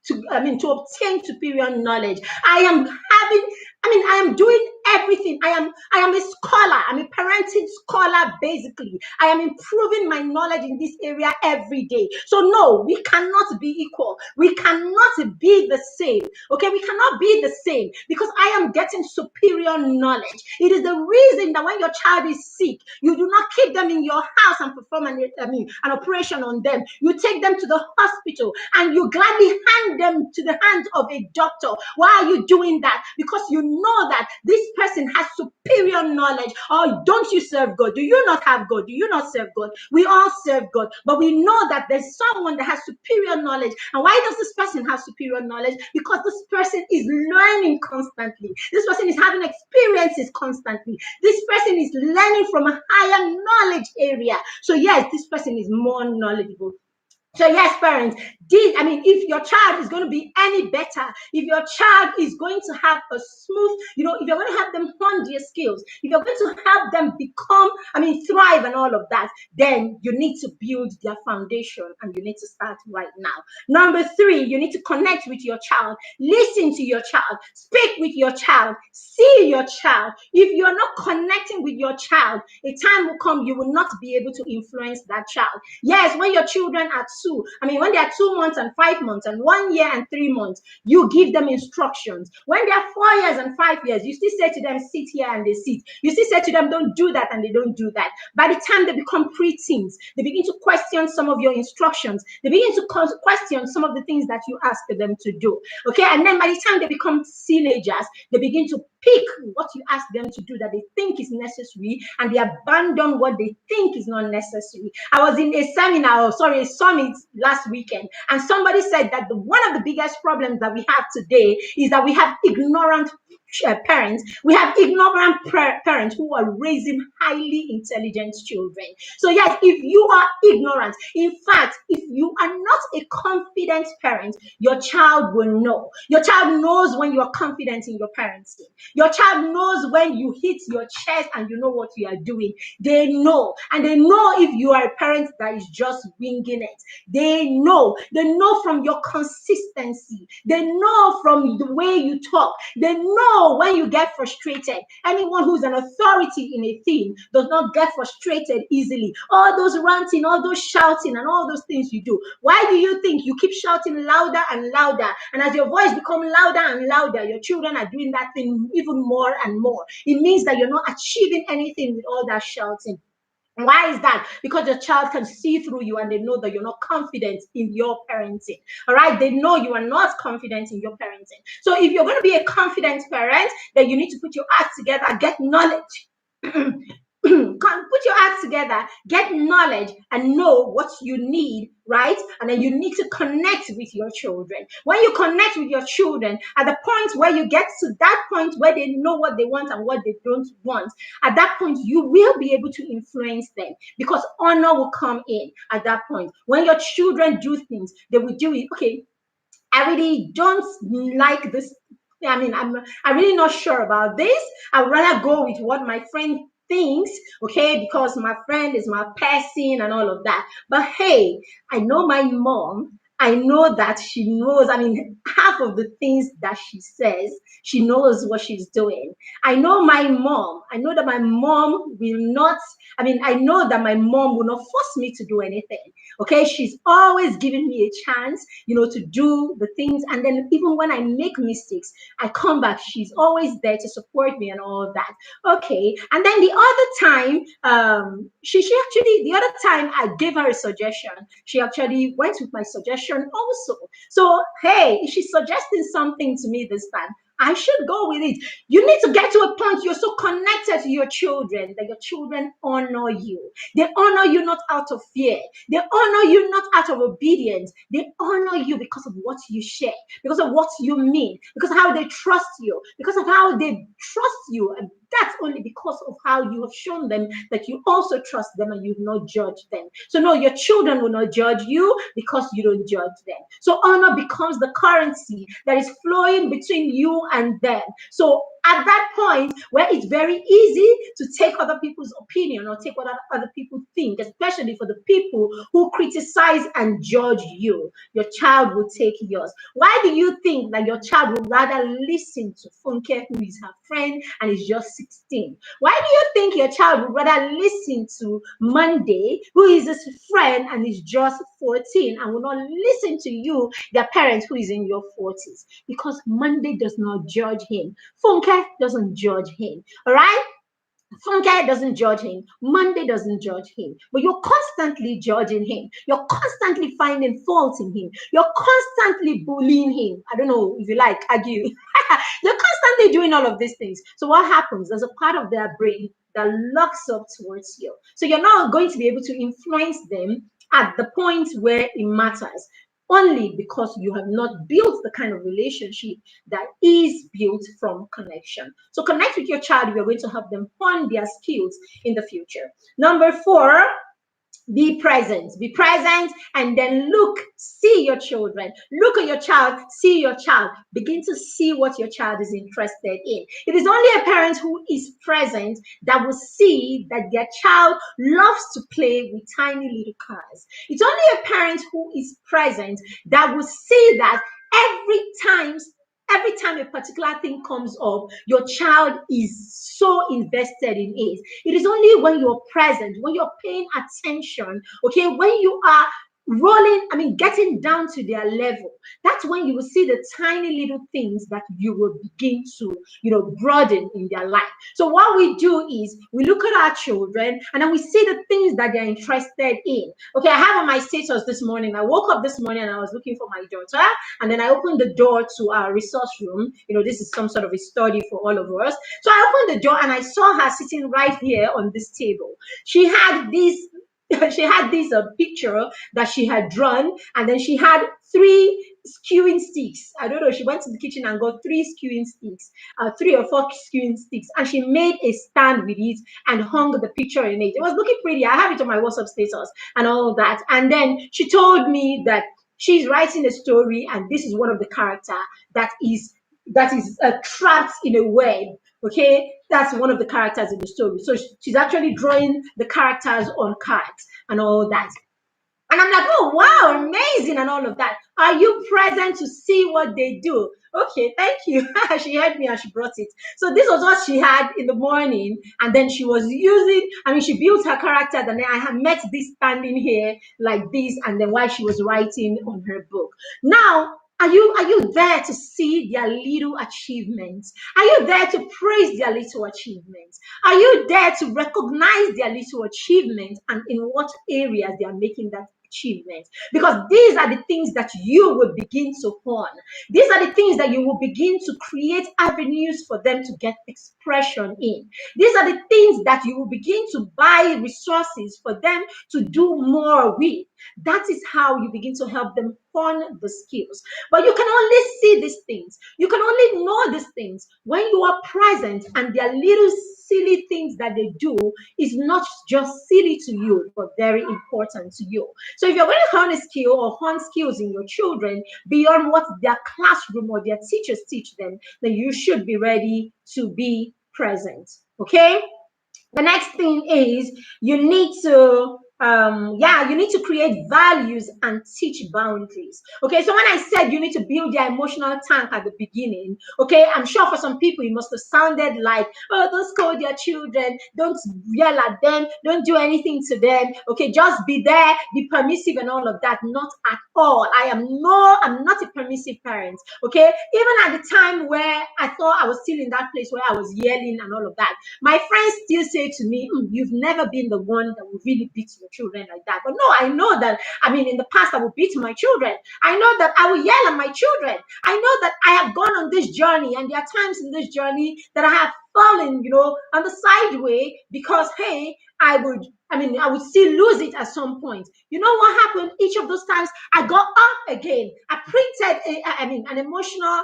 to obtain superior knowledge. I am doing everything. I am a scholar. I'm a parenting scholar, basically. I am improving my knowledge in this area every day. So no, we cannot be equal. We cannot be the same. Okay, we cannot be the same because I am getting superior knowledge. It is the reason that when your child is sick, you do not keep them in your house and perform an operation on them. You take them to the hospital and you gladly hand them to the hands of a doctor. Why are you doing that? Because you know that this person has superior knowledge. Or don't you serve God? Do you not have God? Do you not serve God? We all serve God, but we know that there's someone that has superior knowledge. And why does this person have superior knowledge? Because this person is learning constantly. This person is having experiences constantly. This person is learning from a higher knowledge area. So yes, this person is more knowledgeable. So yes, parents, if your child is going to be any better, if your child is going to have a smooth, if you're going to have them hone their skills, if you're going to have them become, thrive and all of that, then you need to build their foundation and you need to start right now. Number 3, you need to connect with your child, listen to your child, speak with your child, see your child. If you're not connecting with your child, a time will come you will not be able to influence that child. Yes, when your children are when they are 2 months and 5 months and 1 year and 3 months, you give them instructions. When they are 4 years and 5 years, you still say to them, sit here, and they sit. You still say to them, don't do that, and they don't do that. By the time they become preteens, they begin to question some of your instructions. They begin to question some of the things that you ask them to do. Okay, and then by the time they become teenagers, they begin to pick what you ask them to do that they think is necessary, and they abandon what they think is not necessary. I was in a summit last weekend, and somebody said that one of the biggest problems that we have today is that we have ignorant parents. We have ignorant parents who are raising highly intelligent children. So yes, if you are ignorant, in fact, if you are not a confident parent, your child will know. Your child knows when you are confident in your parenting. Your child knows when you hit your chest and you know what you are doing. They know. And they know if you are a parent that is just winging it. They know. They know from your consistency. They know from the way you talk. They know when you get frustrated. Anyone who's an authority in a thing does not get frustrated easily. All those ranting, all those shouting, and all those things you do. Why do you think you keep shouting louder and louder? And as your voice becomes louder and louder, your children are doing that thing even more and more. It means that you're not achieving anything with all that shouting. Why is that? Because the child can see through you and they know that you're not confident in your parenting. All right? They know you are not confident in your parenting. So if you're going to be a confident parent, then you need to put your act together, get knowledge. Put your acts together, get knowledge, and know what you need, right? And then you need to connect with your children. When you connect with your children, at the point where you get to that point where they know what they want and what they don't want, at that point, you will be able to influence them because honor will come in at that point. When your children do things, they will do it. Okay, I really don't like this. I'm really not sure about this. I'd rather go with what my friend thinks, okay, because my friend is my person and all of that. But hey, I know my mom. I know that she knows, half of the things that she says, she knows what she's doing. I know my mom. I know that my mom will not, I know that my mom will not force me to do anything. Okay, she's always giving me a chance, to do the things. And then even when I make mistakes, I come back. She's always there to support me and all that. Okay. And then the other time, she actually, the other time I gave her a suggestion, she actually went with my suggestion also. So, hey, if she's suggesting something to me this time, I should go with it. You need to get to a point you're so connected to your children that your children honor you. They honor you not out of fear. They honor you not out of obedience. They honor you because of what you share, because of what you mean, because of how they trust you, because of how they trust you. And that's only because of how you have shown them that you also trust them and you've not judged them. So no, your children will not judge you because you don't judge them. So honor becomes the currency that is flowing between you and them. So at that point where it's very easy to take other people's opinion or take what other people think, especially for the people who criticize and judge you, your child will take yours. Why do you think that your child would rather listen to Funke, who is her friend and is just 16? Why do you think your child would rather listen to Monday, who is his friend and is just 14, and will not listen to you, their parent, who is in your 40s? Because Monday does not judge him. Funke doesn't judge him. All right? Funke doesn't judge him. Monday doesn't judge him. But you're constantly judging him. You're constantly finding fault in him. You're constantly bullying him. I don't know if you like, argue. You're constantly doing all of these things. So what happens? There's a part of their brain that locks up towards you. So you're not going to be able to influence them at the point where it matters, only because you have not built the kind of relationship that is built from connection. So connect with your child. You're going to help them hone their skills in the future. Number 4, Be present, and then look, see your children, look at your child, see your child, begin to see what your child is interested in. It is only a parent who is present that will see that their child loves to play with tiny little cars. It's only a parent who is present that will see that every time every time a particular thing comes up, your child is so invested in it. It is only when you're present, when you're paying attention, okay, when you are getting down to their level, that's when you will see the tiny little things that you will begin to, broaden in their life. So what we do is we look at our children and then we see the things that they're interested in. Okay, I have on my status this morning, I woke up this morning and I was looking for my daughter, and then I opened the door to our resource room. This is some sort of a study for all of us. So I opened the door and I saw her sitting right here on this table. She had this picture that she had drawn, and then she had three skewing sticks. I don't know, she went to the kitchen and got three skewing sticks, 3 or 4 skewing sticks, and she made a stand with it and hung the picture in it. It was looking pretty. I have it on my WhatsApp status and all of that. And then she told me that she's writing a story, and this is one of the character that is trapped in a web. Okay, that's one of the characters in the story. So she's actually drawing the characters on cards and all that. And I'm like, oh, wow, amazing, and all of that. Are you present to see what they do? Okay, thank you. She heard me and she brought it. So this was what she had in the morning. And then she was she built her character. Then I had met this standing here like this. And then while she was writing on her book. Now, are you there to see their little achievements? Are you there to praise their little achievements? Are you there to recognize their little achievements and in what areas they are making that achievement? Because these are the things that you will begin to hone. These are the things that you will begin to create avenues for them to get expression in. These are the things that you will begin to buy resources for them to do more with. That is how you begin to help them hone the skills. But you can only see these things. You can only know these things when you are present, and their little silly things that they do is not just silly to you, but very important to you. So if you're going to hone a skill or hone skills in your children beyond what their classroom or their teachers teach them, then you should be ready to be present. Okay? The next thing is you need to create values and teach boundaries. Okay, so when I said you need to build their emotional tank at the beginning, okay, I'm sure for some people it must have sounded like, oh, don't scold your children, don't yell at them, don't do anything to them, okay, just be there, be permissive and all of that. Not at all. I'm not a permissive parent, okay? Even at the time where I thought I was still in that place where I was yelling and all of that, my friends still say to me, you've never been the one that will really beat your children like that. But no, I know that, in the past I will beat my children. I know that I will yell at my children. I know that I have gone on this journey, and there are times in this journey that I have fallen, on the sideway because, hey, I would still lose it at some point. You know what happened? Each of those times I got up again. I printed an emotional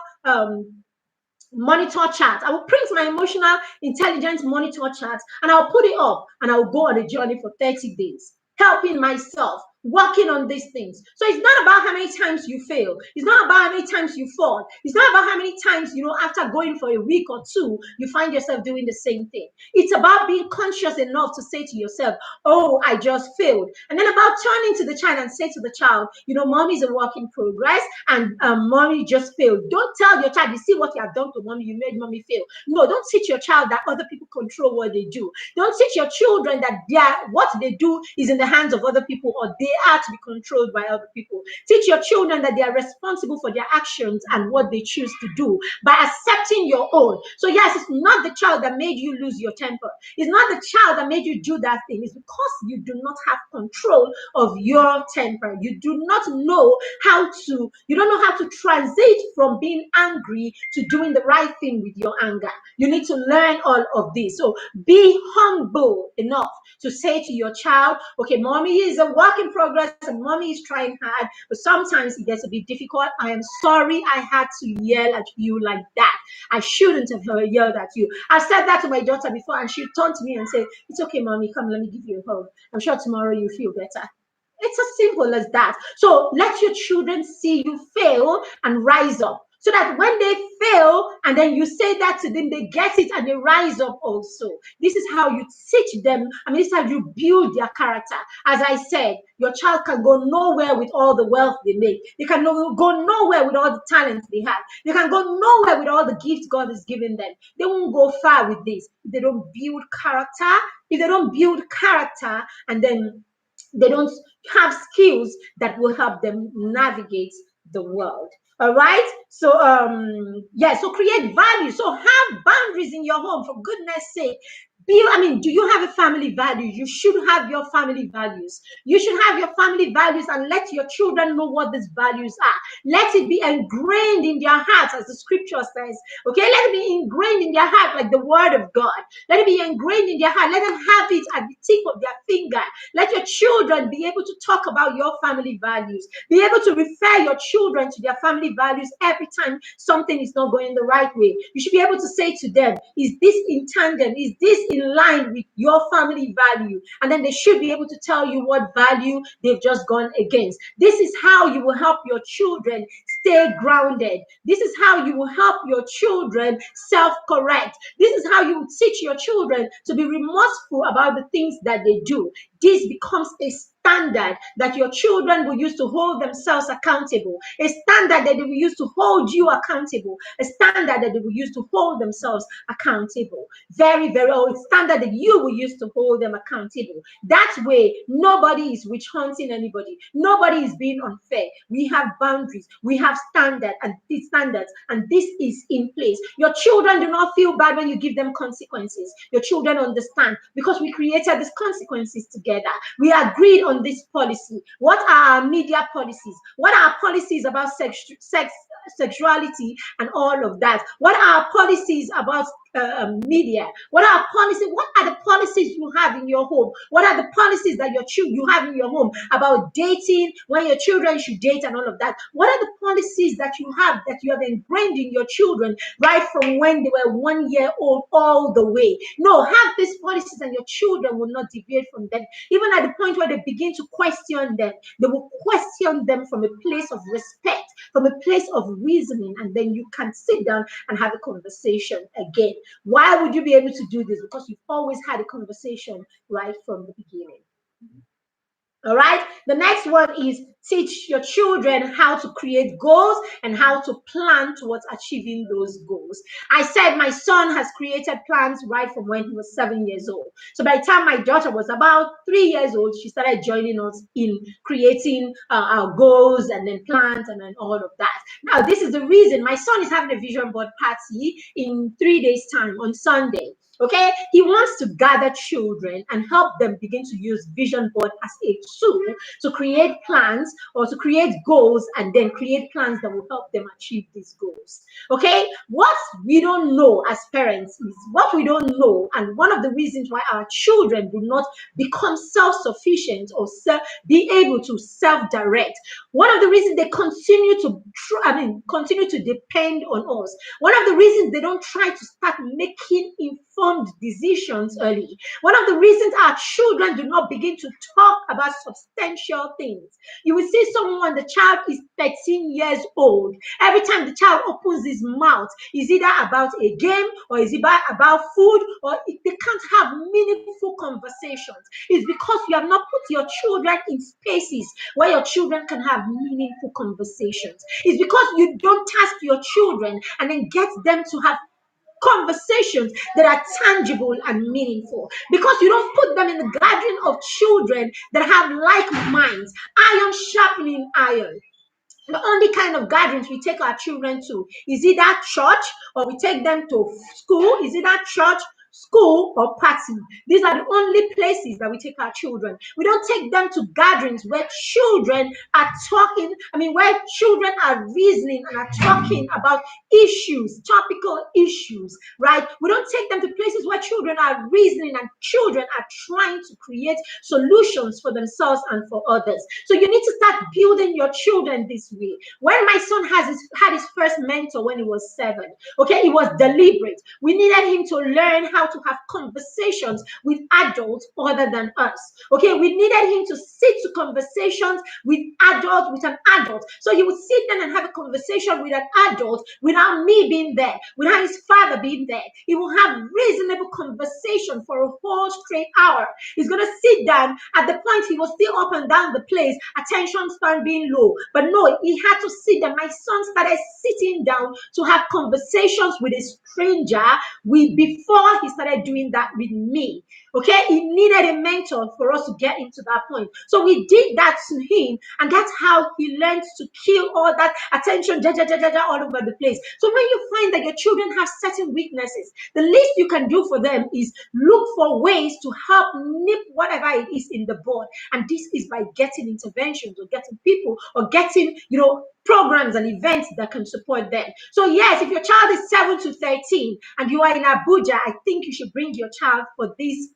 monitor chart. I will print my emotional intelligence monitor chart and I'll put it up, and I'll go on a journey for 30 days, helping myself, working on these things. So it's not about how many times you fail. It's not about how many times you fall. It's not about how many times, after going for a week or two, you find yourself doing the same thing. It's about being conscious enough to say to yourself, oh, I just failed. And then about turning to the child and say to the child, mommy is a work in progress, and mommy just failed. Don't tell your child, you see what you have done to mommy, you made mommy fail. No, don't teach your child that other people control what they do. Don't teach your children that what they do is in the hands of other people, or they are to be controlled by other people. Teach your children that they are responsible for their actions and what they choose to do by accepting your own. So yes, it's not the child that made you lose your temper. It's not the child that made you do that thing. It's because you do not have control of your temper. You don't know how to transit from being angry to doing the right thing with your anger. You need to learn all of this. So be humble enough to say to your child, okay, mommy is a work in progress. progress and mommy is trying hard, but sometimes it gets a bit difficult. I am sorry I had to yell at you like that. I shouldn't have yelled at you. I said that to my daughter before, and she turned to me and said, it's okay, mommy, come, let me give you a hug. I'm sure tomorrow you'll feel better. It's as simple as that. So let your children see you fail and rise up. So that when they fail and then you say that to them, they get it and they rise up also. This is how you teach them. I mean, this is how you build their character. As I said, your child can go nowhere with all the wealth they make. They can go nowhere with all the talents they have. They can go nowhere with all the gifts God has given them. They won't go far with this if they don't build character. If they don't build character and then they don't have skills that will help them navigate the world. All right. So so create value. So have boundaries in your home, for goodness sake. Do you have a family value? You should have your family values. You should have your family values and let your children know what these values are. Let it be ingrained in their hearts, as the scripture says. Okay, let it be ingrained in their heart like the word of God. Let it be ingrained in their heart. Let them have it at the tip of their finger. Let your children be able to talk about your family values. Be able to refer your children to their family values every time something is not going the right way. You should be able to say to them, is this in tandem? Is this in line with your family value? And then they should be able to tell you what value they've just gone against. This is how you will help your children stay grounded. This is how you will help your children self-correct. This is how you will teach your children to be remorseful about the things that they do. This becomes a standard that your children will use to hold themselves accountable, a standard that they will use to hold you accountable, a standard that they will use to hold themselves accountable. Very, very old standard that you will use to hold them accountable. That way, nobody is witch hunting anybody. Nobody is being unfair. We have boundaries. We have standards, and this is in place. Your children do not feel bad when you give them consequences. Your children understand because we created these consequences together. We agreed on this policy. What are our media policies? What are our policies about sexuality and all of that? What are our policies about media? What are policies? What are the policies you have in your home? What are the policies that you have in your home about dating, when your children should date and all of that? What are the policies that you have ingrained in your children right from when they were 1 year old all the way? No, have these policies and your children will not deviate from them. Even at the point where they begin to question them, they will question them from a place of respect, from a place of reasoning, and then you can sit down and have a conversation again. Why would you be able to do this? Because you've always had a conversation right from the beginning. All right. The next one is teach your children how to create goals and how to plan towards achieving those goals. I said my son has created plans right from when he was 7 years old. So by the time my daughter was about 3 years old, she started joining us in creating our goals and then plans and then all of that. Now, this is the reason my son is having a vision board party in 3 days' time on Sunday. Okay, he wants to gather children and help them begin to use vision board as a tool to create plans or to create goals and then create plans that will help them achieve these goals. Okay, what we don't know as parents is what we don't know, and one of the reasons why our children do not become self-sufficient or be able to self-direct. One of the reasons they continue to depend on us. One of the reasons they don't try to start making informed decisions early. One of the reasons our children do not begin to talk about substantial things. You will see someone when the child is 13 years old. Every time the child opens his mouth, is either about a game or is it about food, or they can't have meaningful conversations. It's because you have not put your children in spaces where your children can have meaningful conversations. It's because you don't task your children and then get them to have conversations that are tangible and meaningful, because you don't put them in the gathering of children that have like minds, iron sharpening iron. The only kind of gatherings we take our children to is either church, or we take them to school, is either church, school, or party. These are the only places that we take our children. We don't take them to gatherings where children are talking, where children are reasoning and are talking about issues, topical issues, right? We don't take them to places where children are reasoning and children are trying to create solutions for themselves and for others. So you need to start building your children this way. When my son had his first mentor when he was 7, okay, it was deliberate. We needed him to learn how to have conversations with adults other than us. Okay, we needed him to sit to conversations with an adult. So he would sit down and have a conversation with an adult without me being there, without his father being there. He will have reasonable conversation for a whole straight hour. He's going to sit down. At the point, he was still up and down the place, attention span being low. But no, he had to sit down. My son started sitting down to have conversations with a stranger before he started doing that with me. Okay, he needed a mentor for us to get him to that point. So we did that to him, and that's how he learned to kill all that attention, all over the place. So when you find that your children have certain weaknesses, the least you can do for them is look for ways to help nip whatever it is in the bud. And this is by getting interventions or getting people or getting, programs and events that can support them. So yes, if your child is 7 to 13 and you are in Abuja, I think you should bring your child for this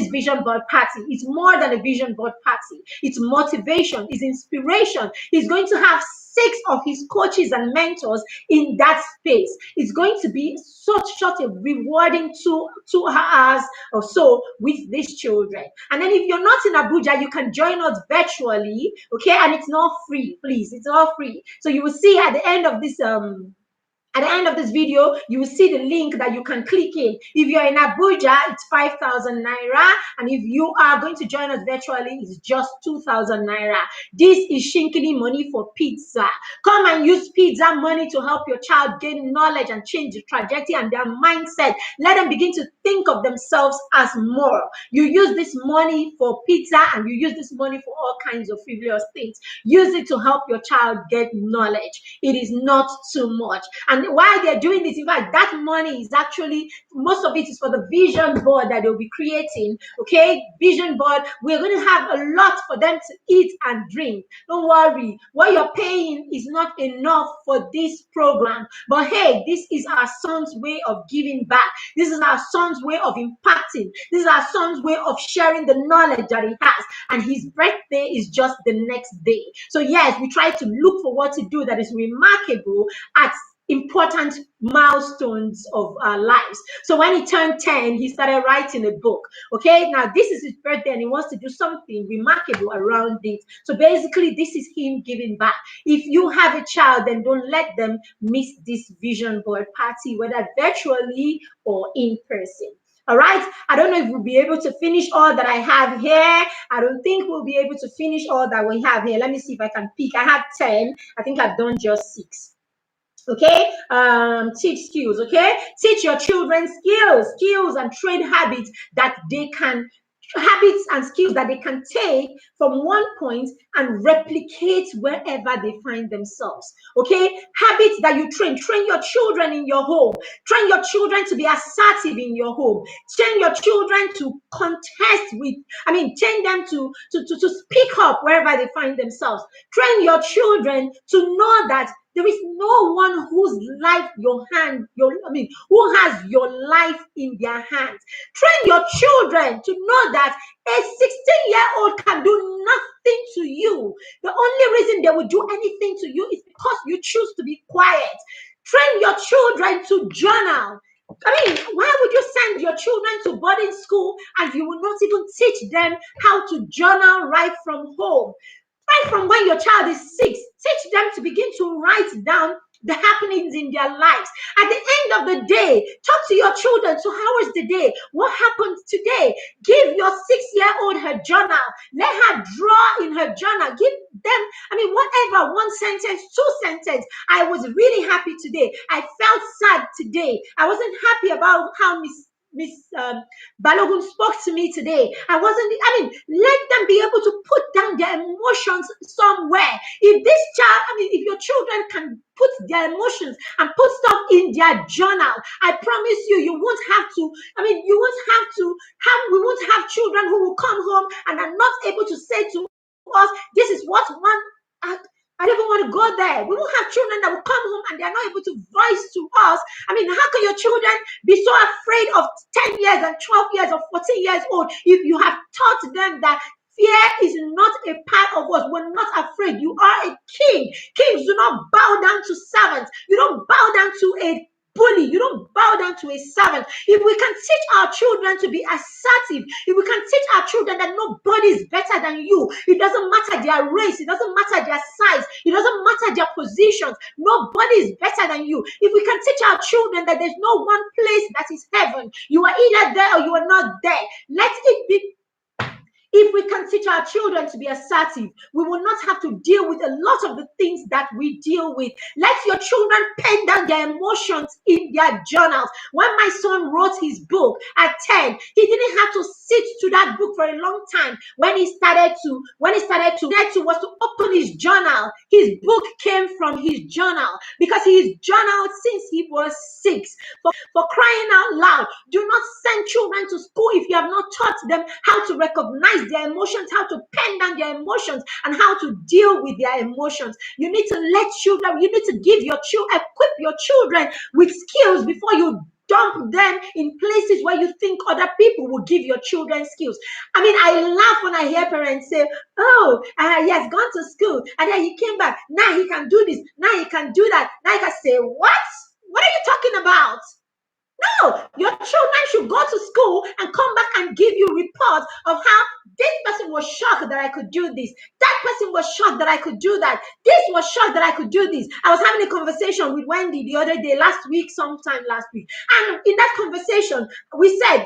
vision board party. It's more than a vision board party. It's motivation, it's inspiration. He's going to have 6 of his coaches and mentors in that space. It's going to be such a rewarding 2 hours or so with these children. And then if you're not in Abuja, you can join us virtually, okay? And it's not free, please. It's all free. So you will see at the end of this video, you will see the link that you can click in. If you're in Abuja, it's 5,000 naira. And if you are going to join us virtually, it's just 2,000 naira. This is shinkini money for pizza. Come and use pizza money to help your child gain knowledge and change the trajectory and their mindset. Let them begin to think of themselves as more. You use this money for pizza and you use this money for all kinds of frivolous things. Use it to help your child get knowledge. It is not too much. And why they're doing this, in fact, that money is actually, most of it is for the vision board that they'll be creating. Okay, vision board. We're going to have a lot for them to eat and drink. Don't worry, what you're paying is not enough for this program. But hey, this is our son's way of giving back. This is our son's way of impacting. This is our son's way of sharing the knowledge that he has. And his birthday is just the next day. So yes, we try to look for what to do that is remarkable at important milestones of our lives. So when he turned 10, he started writing a book. Okay, now this is his birthday and he wants to do something remarkable around it. So basically, this is him giving back. If you have a child, then don't let them miss this vision board party, whether virtually or in person. All right, I don't know if we'll be able to finish all that I have here. I don't think we'll be able to finish all that we have here. Let me see if I can pick. I have 10. I think I've done just 6. Okay, teach skills. Okay, teach your children skills and trade habits and skills that they can take from one point and replicate wherever they find themselves. Okay, habits that you train your children in your home. Train your children to be assertive in your home. Train your children to train them to speak up wherever they find themselves. Train your children to know that there is no one who has your life in their hands. Train your children to know that a 16-year-old can do nothing to you. The only reason they will do anything to you is because you choose to be quiet. Train your children to journal. Why would you send your children to boarding school and you will not even teach them how to journal right from home? Right from when your child is 6, teach them to begin to write down the happenings in their lives. At the end of the day, talk to your children. So how was the day? What happened today? Give your 6-year-old her journal. Let her draw in her journal. Give them, whatever, 1 sentence, 2 sentences. I was really happy today. I felt sad today. I wasn't happy about how Miss Miss Balogun spoke to me today. Let them be able to put down their emotions somewhere. If your children can put their emotions and put stuff in their journal, I promise you, you won't have to, we won't have children who will come home and are not able to say to us, this is what one, I don't even want to go there. We won't have children that will come home and they are not able to voice to us. How can your children be so afraid of 10 years and 12 years or 14 years old if you have taught them that fear is not a part of us? We're not afraid. You are a king. Kings do not bow down to servants. You don't bow down to a bully. You don't bow down to a servant. If we can teach our children to be assertive, if we can teach our children that nobody is better than you, it doesn't matter their race, it doesn't matter their size, it doesn't matter their positions, nobody is better than you. If we can teach our children that there's no one place that is heaven, you are either there or you are not there. Let it be. If we can teach our children to be assertive, we will not have to deal with a lot of the things that we deal with. Let your children pen down their emotions in their journals. When my son wrote his book at 10, he didn't have to sit to that book for a long time. When he started to was to open his journal. His book came from his journal because he's journaled since he was 6. For crying out loud, do not send children to school if you have not taught them how to recognize their emotions, how to pen down their emotions, and how to deal with their emotions. You need to equip your children with skills before you dump them in places where you think other people will give your children skills. I laugh when I hear parents say, oh, he has gone to school and then he came back. Now he can do this. Now he can do that. Now I can say, what? What are you talking about? No, your children should go to school and come back and give you reports of how this person was shocked that I could do this. That person was shocked that I could do that. This was shocked that I could do this. I was having a conversation with Wendy the other day, sometime last week. And in that conversation, we said,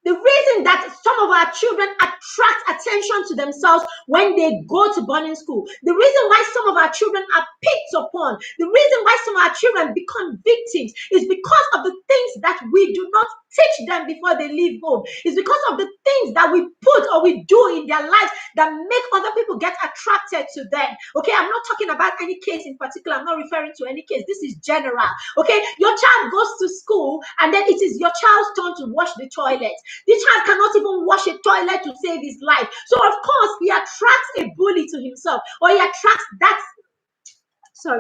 the reason that some of our children attract attention to themselves when they go to boarding school, the reason why some of our children are picked upon, the reason why some of our children become victims is because of the things that we do not teach them before they leave home. It's because of the things that we put or we do in their lives that make other people get attracted to them. Okay, I'm not talking about any case in particular. I'm not referring to any case. This is general. Okay, your child goes to school and then it is your child's turn to wash the toilet. This child cannot even wash a toilet to save his life. So of course, he attracts a bully to himself, or he attracts that. So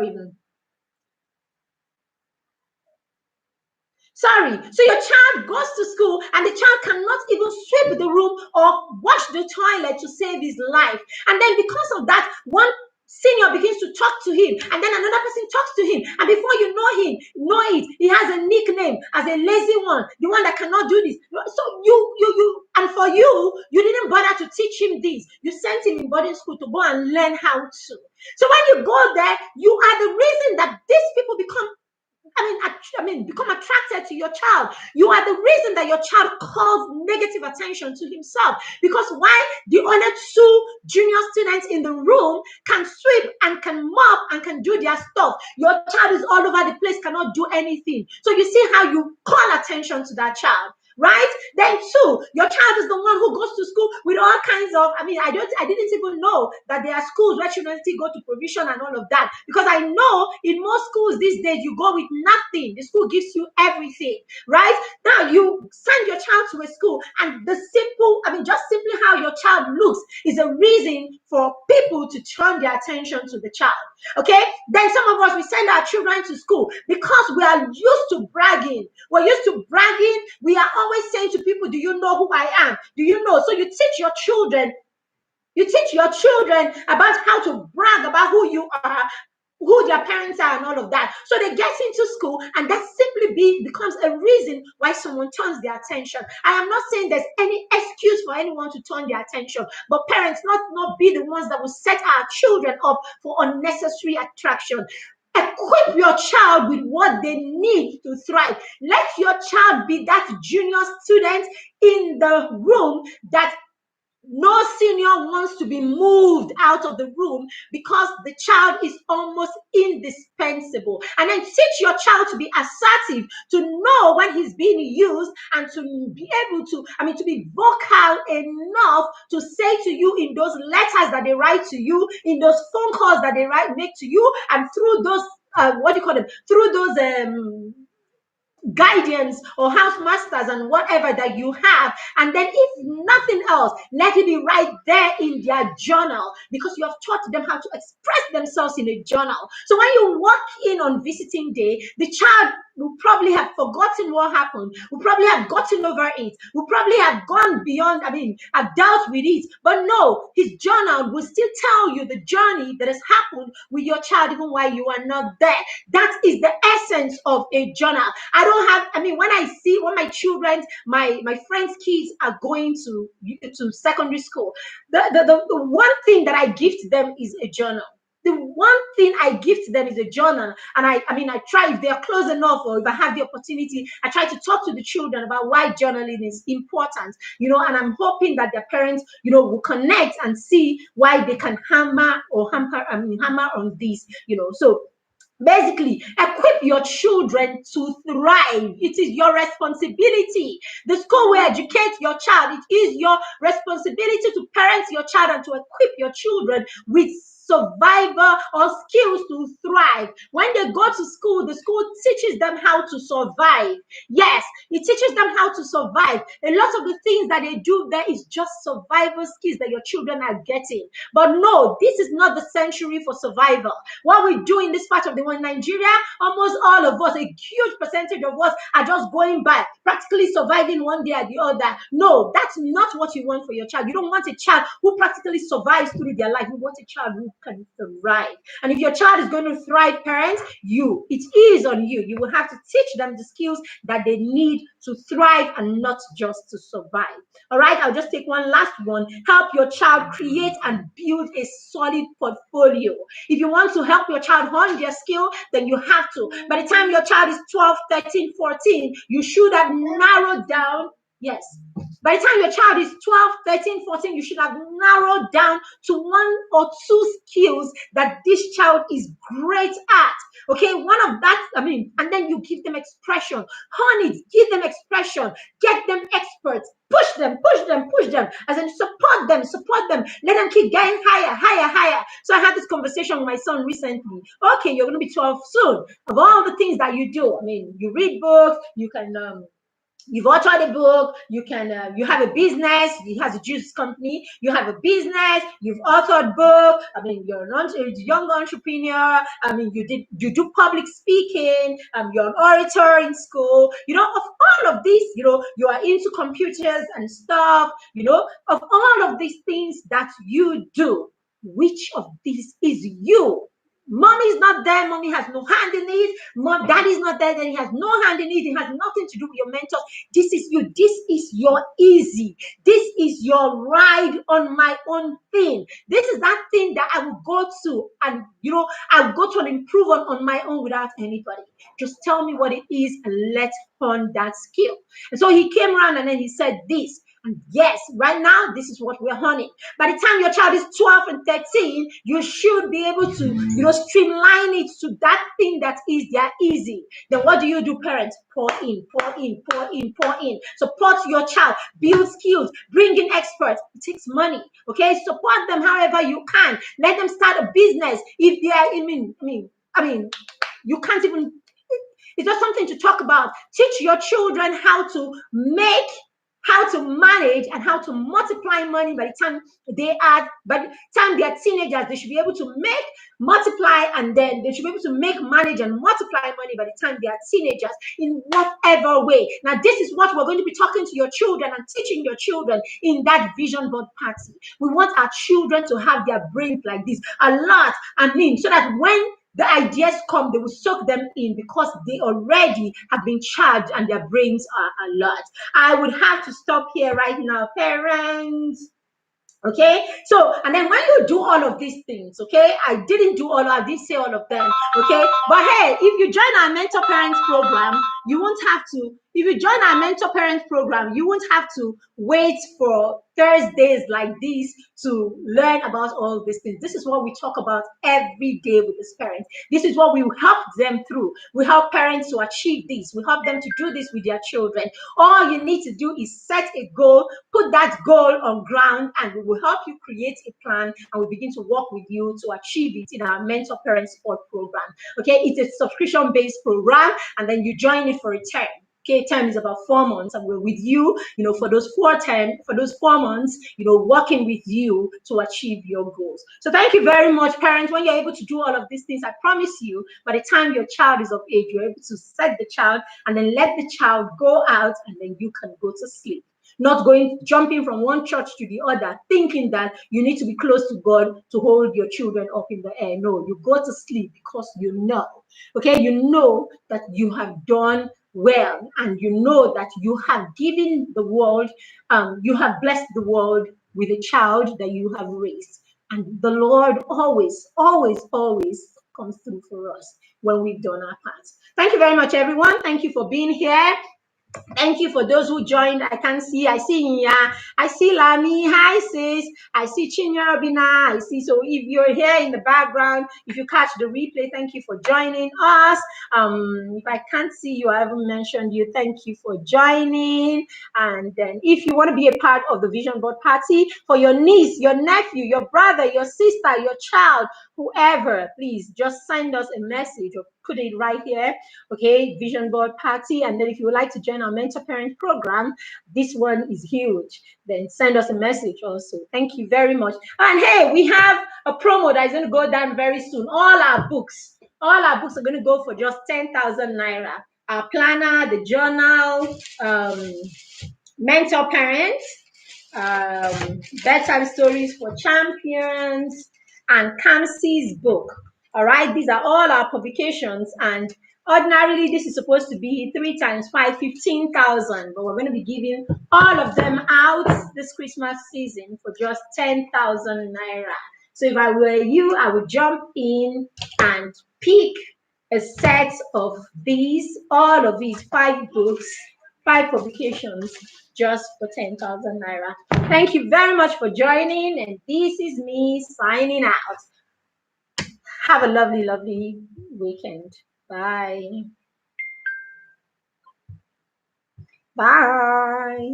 your child goes to school and the child cannot even sweep the room or wash the toilet to save his life. And then because of that, one senior begins to talk to him, and then another person talks to him, and before you know it, he has a nickname as a lazy one, the one that cannot do this. So and for you didn't bother to teach him this. You sent him in boarding school to go and learn how to. So when you go there, you are the reason that these people become attracted to your child. You are the reason that your child calls negative attention to himself. Because why? The other 2 junior students in the room can sweep and can mop and can do their stuff. Your child is all over the place, cannot do anything. So you see how you call attention to that child. Right? Then 2, your child is the one who goes to school with all kinds of, I didn't even know that there are schools where children still go to provision and all of that. Because I know in most schools these days, you go with nothing. The school gives you everything. Right? Now you send your child to a school and just simply how your child looks is a reason for people to turn their attention to the child. Okay? Then some of us, we send our children to school because we are used to bragging. We're used to bragging. We are always saying to people, do you know who I am? Do you know? So you teach your children about how to brag about who you are, who their parents are, and all of that. So they get into school, and that simply becomes a reason why someone turns their attention. I am not saying there's any excuse for anyone to turn their attention, but parents not be the ones that will set our children up for unnecessary attraction. Equip your child with what they need to thrive. Let your child be that junior student in the room that no senior wants to be moved out of the room because the child is almost indispensable. And then teach your child to be assertive, to know when he's being used, and to be able to, to be vocal enough to say to you in those letters that they write to you, in those phone calls that they make to you, and through those, through those guardians or house masters and whatever that you have. And then if nothing else, let it be right there in their journal, because you have taught them how to express themselves in a journal. So when you walk in on visiting day, the child will probably have forgotten what happened, will probably have gotten over it, will probably have gone beyond, have dealt with it. But no, his journal will still tell you the journey that has happened with your child even while you are not there. That is the essence of a journal. I don't have, when I see when my children, my friends' kids are going to secondary school, the one thing that I give to them is a journal. The one thing I give to them is a journal. And I try, if they're close enough, or if I have the opportunity, I try to talk to the children about why journaling is important, and I'm hoping that their parents, will connect and see why they can hammer on this, So basically, equip your children to thrive. It is your responsibility. The school will educate your child. It is your responsibility to parent your child and to equip your children with survival or skills to thrive. When they go to school, the school teaches them how to survive. Yes, it teaches them how to survive. A lot of the things that they do there is just survival skills that your children are getting. But no, this is not the century for survival. What we do in this part of the world, Nigeria, almost all of us, a huge percentage of us are just going by, practically surviving one day or the other. No, that's not what you want for your child. You don't want a child who practically survives through their life. You want a child who can thrive. And if your child is going to thrive, parents, it is on you. You will have to teach them the skills that they need to thrive and not just to survive. All right, I'll just take one last one. Help your child create and build a solid portfolio. If you want to help your child hone their skill, then you have to. By the time your child is 12, 13, 14, you should have narrowed down. Yes. By the time your child is 12, 13, 14, you should have narrowed down to one or two skills that this child is great at. Okay, one of that, and then you give them expression. Hone it, give them expression, get them experts, push them, as in support them, let them keep getting higher. So I had this conversation with my son recently. Okay, you're going to be 12 soon. Of all the things that you do, you read books, you can you've authored a book, you can you have a business, he has a juice company, you have a business, you've authored book, you're a young entrepreneur, you do public speaking, you're an orator in school, of all of these, you are into computers and stuff, of all of these things that you do, which of these is you? Mommy is not there. Mommy has no hand in it. Daddy is not there. Then he has no hand in it. It has nothing to do with your mentor. This is you. This is your easy. This is your ride on my own thing. This is that thing that I will go to and, I'll go to and improve on my own without anybody. Just tell me what it is and let's hone that skill. And so he came around and then he said this. And yes, right now, this is what we're honing. By the time your child is 12 and 13, you should be able to, streamline it to that thing that is their easy. Then what do, parents? Pour in. Support your child. Build skills. Bring in experts. It takes money. Okay? Support them however you can. Let them start a business. If they are, you can't even, it's just something to talk about. Teach your children how to manage and how to multiply money. By the time they are teenagers, they should be able to multiply, and then they should be able to manage and multiply money by the time they are teenagers in whatever way. Now, this is what we're going to be talking to your children and teaching your children in that vision board party. We want our children to have their brains like this a lot. So that when the ideas come, they will soak them in because they already have been charged and their brains are alert. I would have to stop here right now, parents. Okay, so, and then when you do all of these things, okay, I didn't say all of them, okay, but hey, if you join our mentor parents program, You won't have to, if you join our mentor parent program, you won't have to wait for Thursdays like this to learn about all these things. This is what we talk about every day with these parents. This is what we help them through. We help parents to achieve this. We help them to do this with their children. All you need to do is set a goal, put that goal on ground, and we will help you create a plan, and we begin to work with you to achieve it in our mentor parent support program. Okay, it's a subscription-based program, and then you join it for a term. Okay, term is about 4 months, and we're with you, for those 4 months, working with you to achieve your goals. So thank you very much, parents. When you're able to do all of these things, I promise you, by the time your child is of age, you're able to set the child and then let the child go out, and then you can go to sleep. Not jumping from one church to the other, thinking that you need to be close to God to hold your children up in the air. No, you go to sleep because you know, okay, you know that you have done well, and you know that you have given the world, you have blessed the world with a child that you have raised. And the Lord always, always, always comes through for us when we've done our part. Thank you very much, everyone. Thank you for being here. Thank you for those who joined. I see Inya, I see Lami, hi sis, I see Chinyarabina, I see. So if you're here in the background, if you catch the replay, thank you for joining us. If I can't see you, I haven't mentioned you, thank you for joining. And then if you want to be a part of the Vision Board Party, for your niece, your nephew, your brother, your sister, your child, whoever, please just send us a message or put it right here. Okay, Vision Board Party. And then if you would like to join our mentor parent program, this one is huge. Then send us a message also. Thank you very much. And hey, we have a promo that is going to go down very soon. All our books are going to go for just 10,000 naira. Our planner, the journal, mentor parents, bedtime stories for champions, and Kamsi's book. All right, these are all our publications, and ordinarily this is supposed to be 3 times 5, 15,000, but we're going to be giving all of them out this Christmas season for just 10,000 naira. So if I were you, I would jump in and pick a set of these, all of these 5 books, 5 publications, just for 10,000 naira. Thank you very much for joining, and this is me signing out. Have a lovely, lovely weekend. Bye. Bye.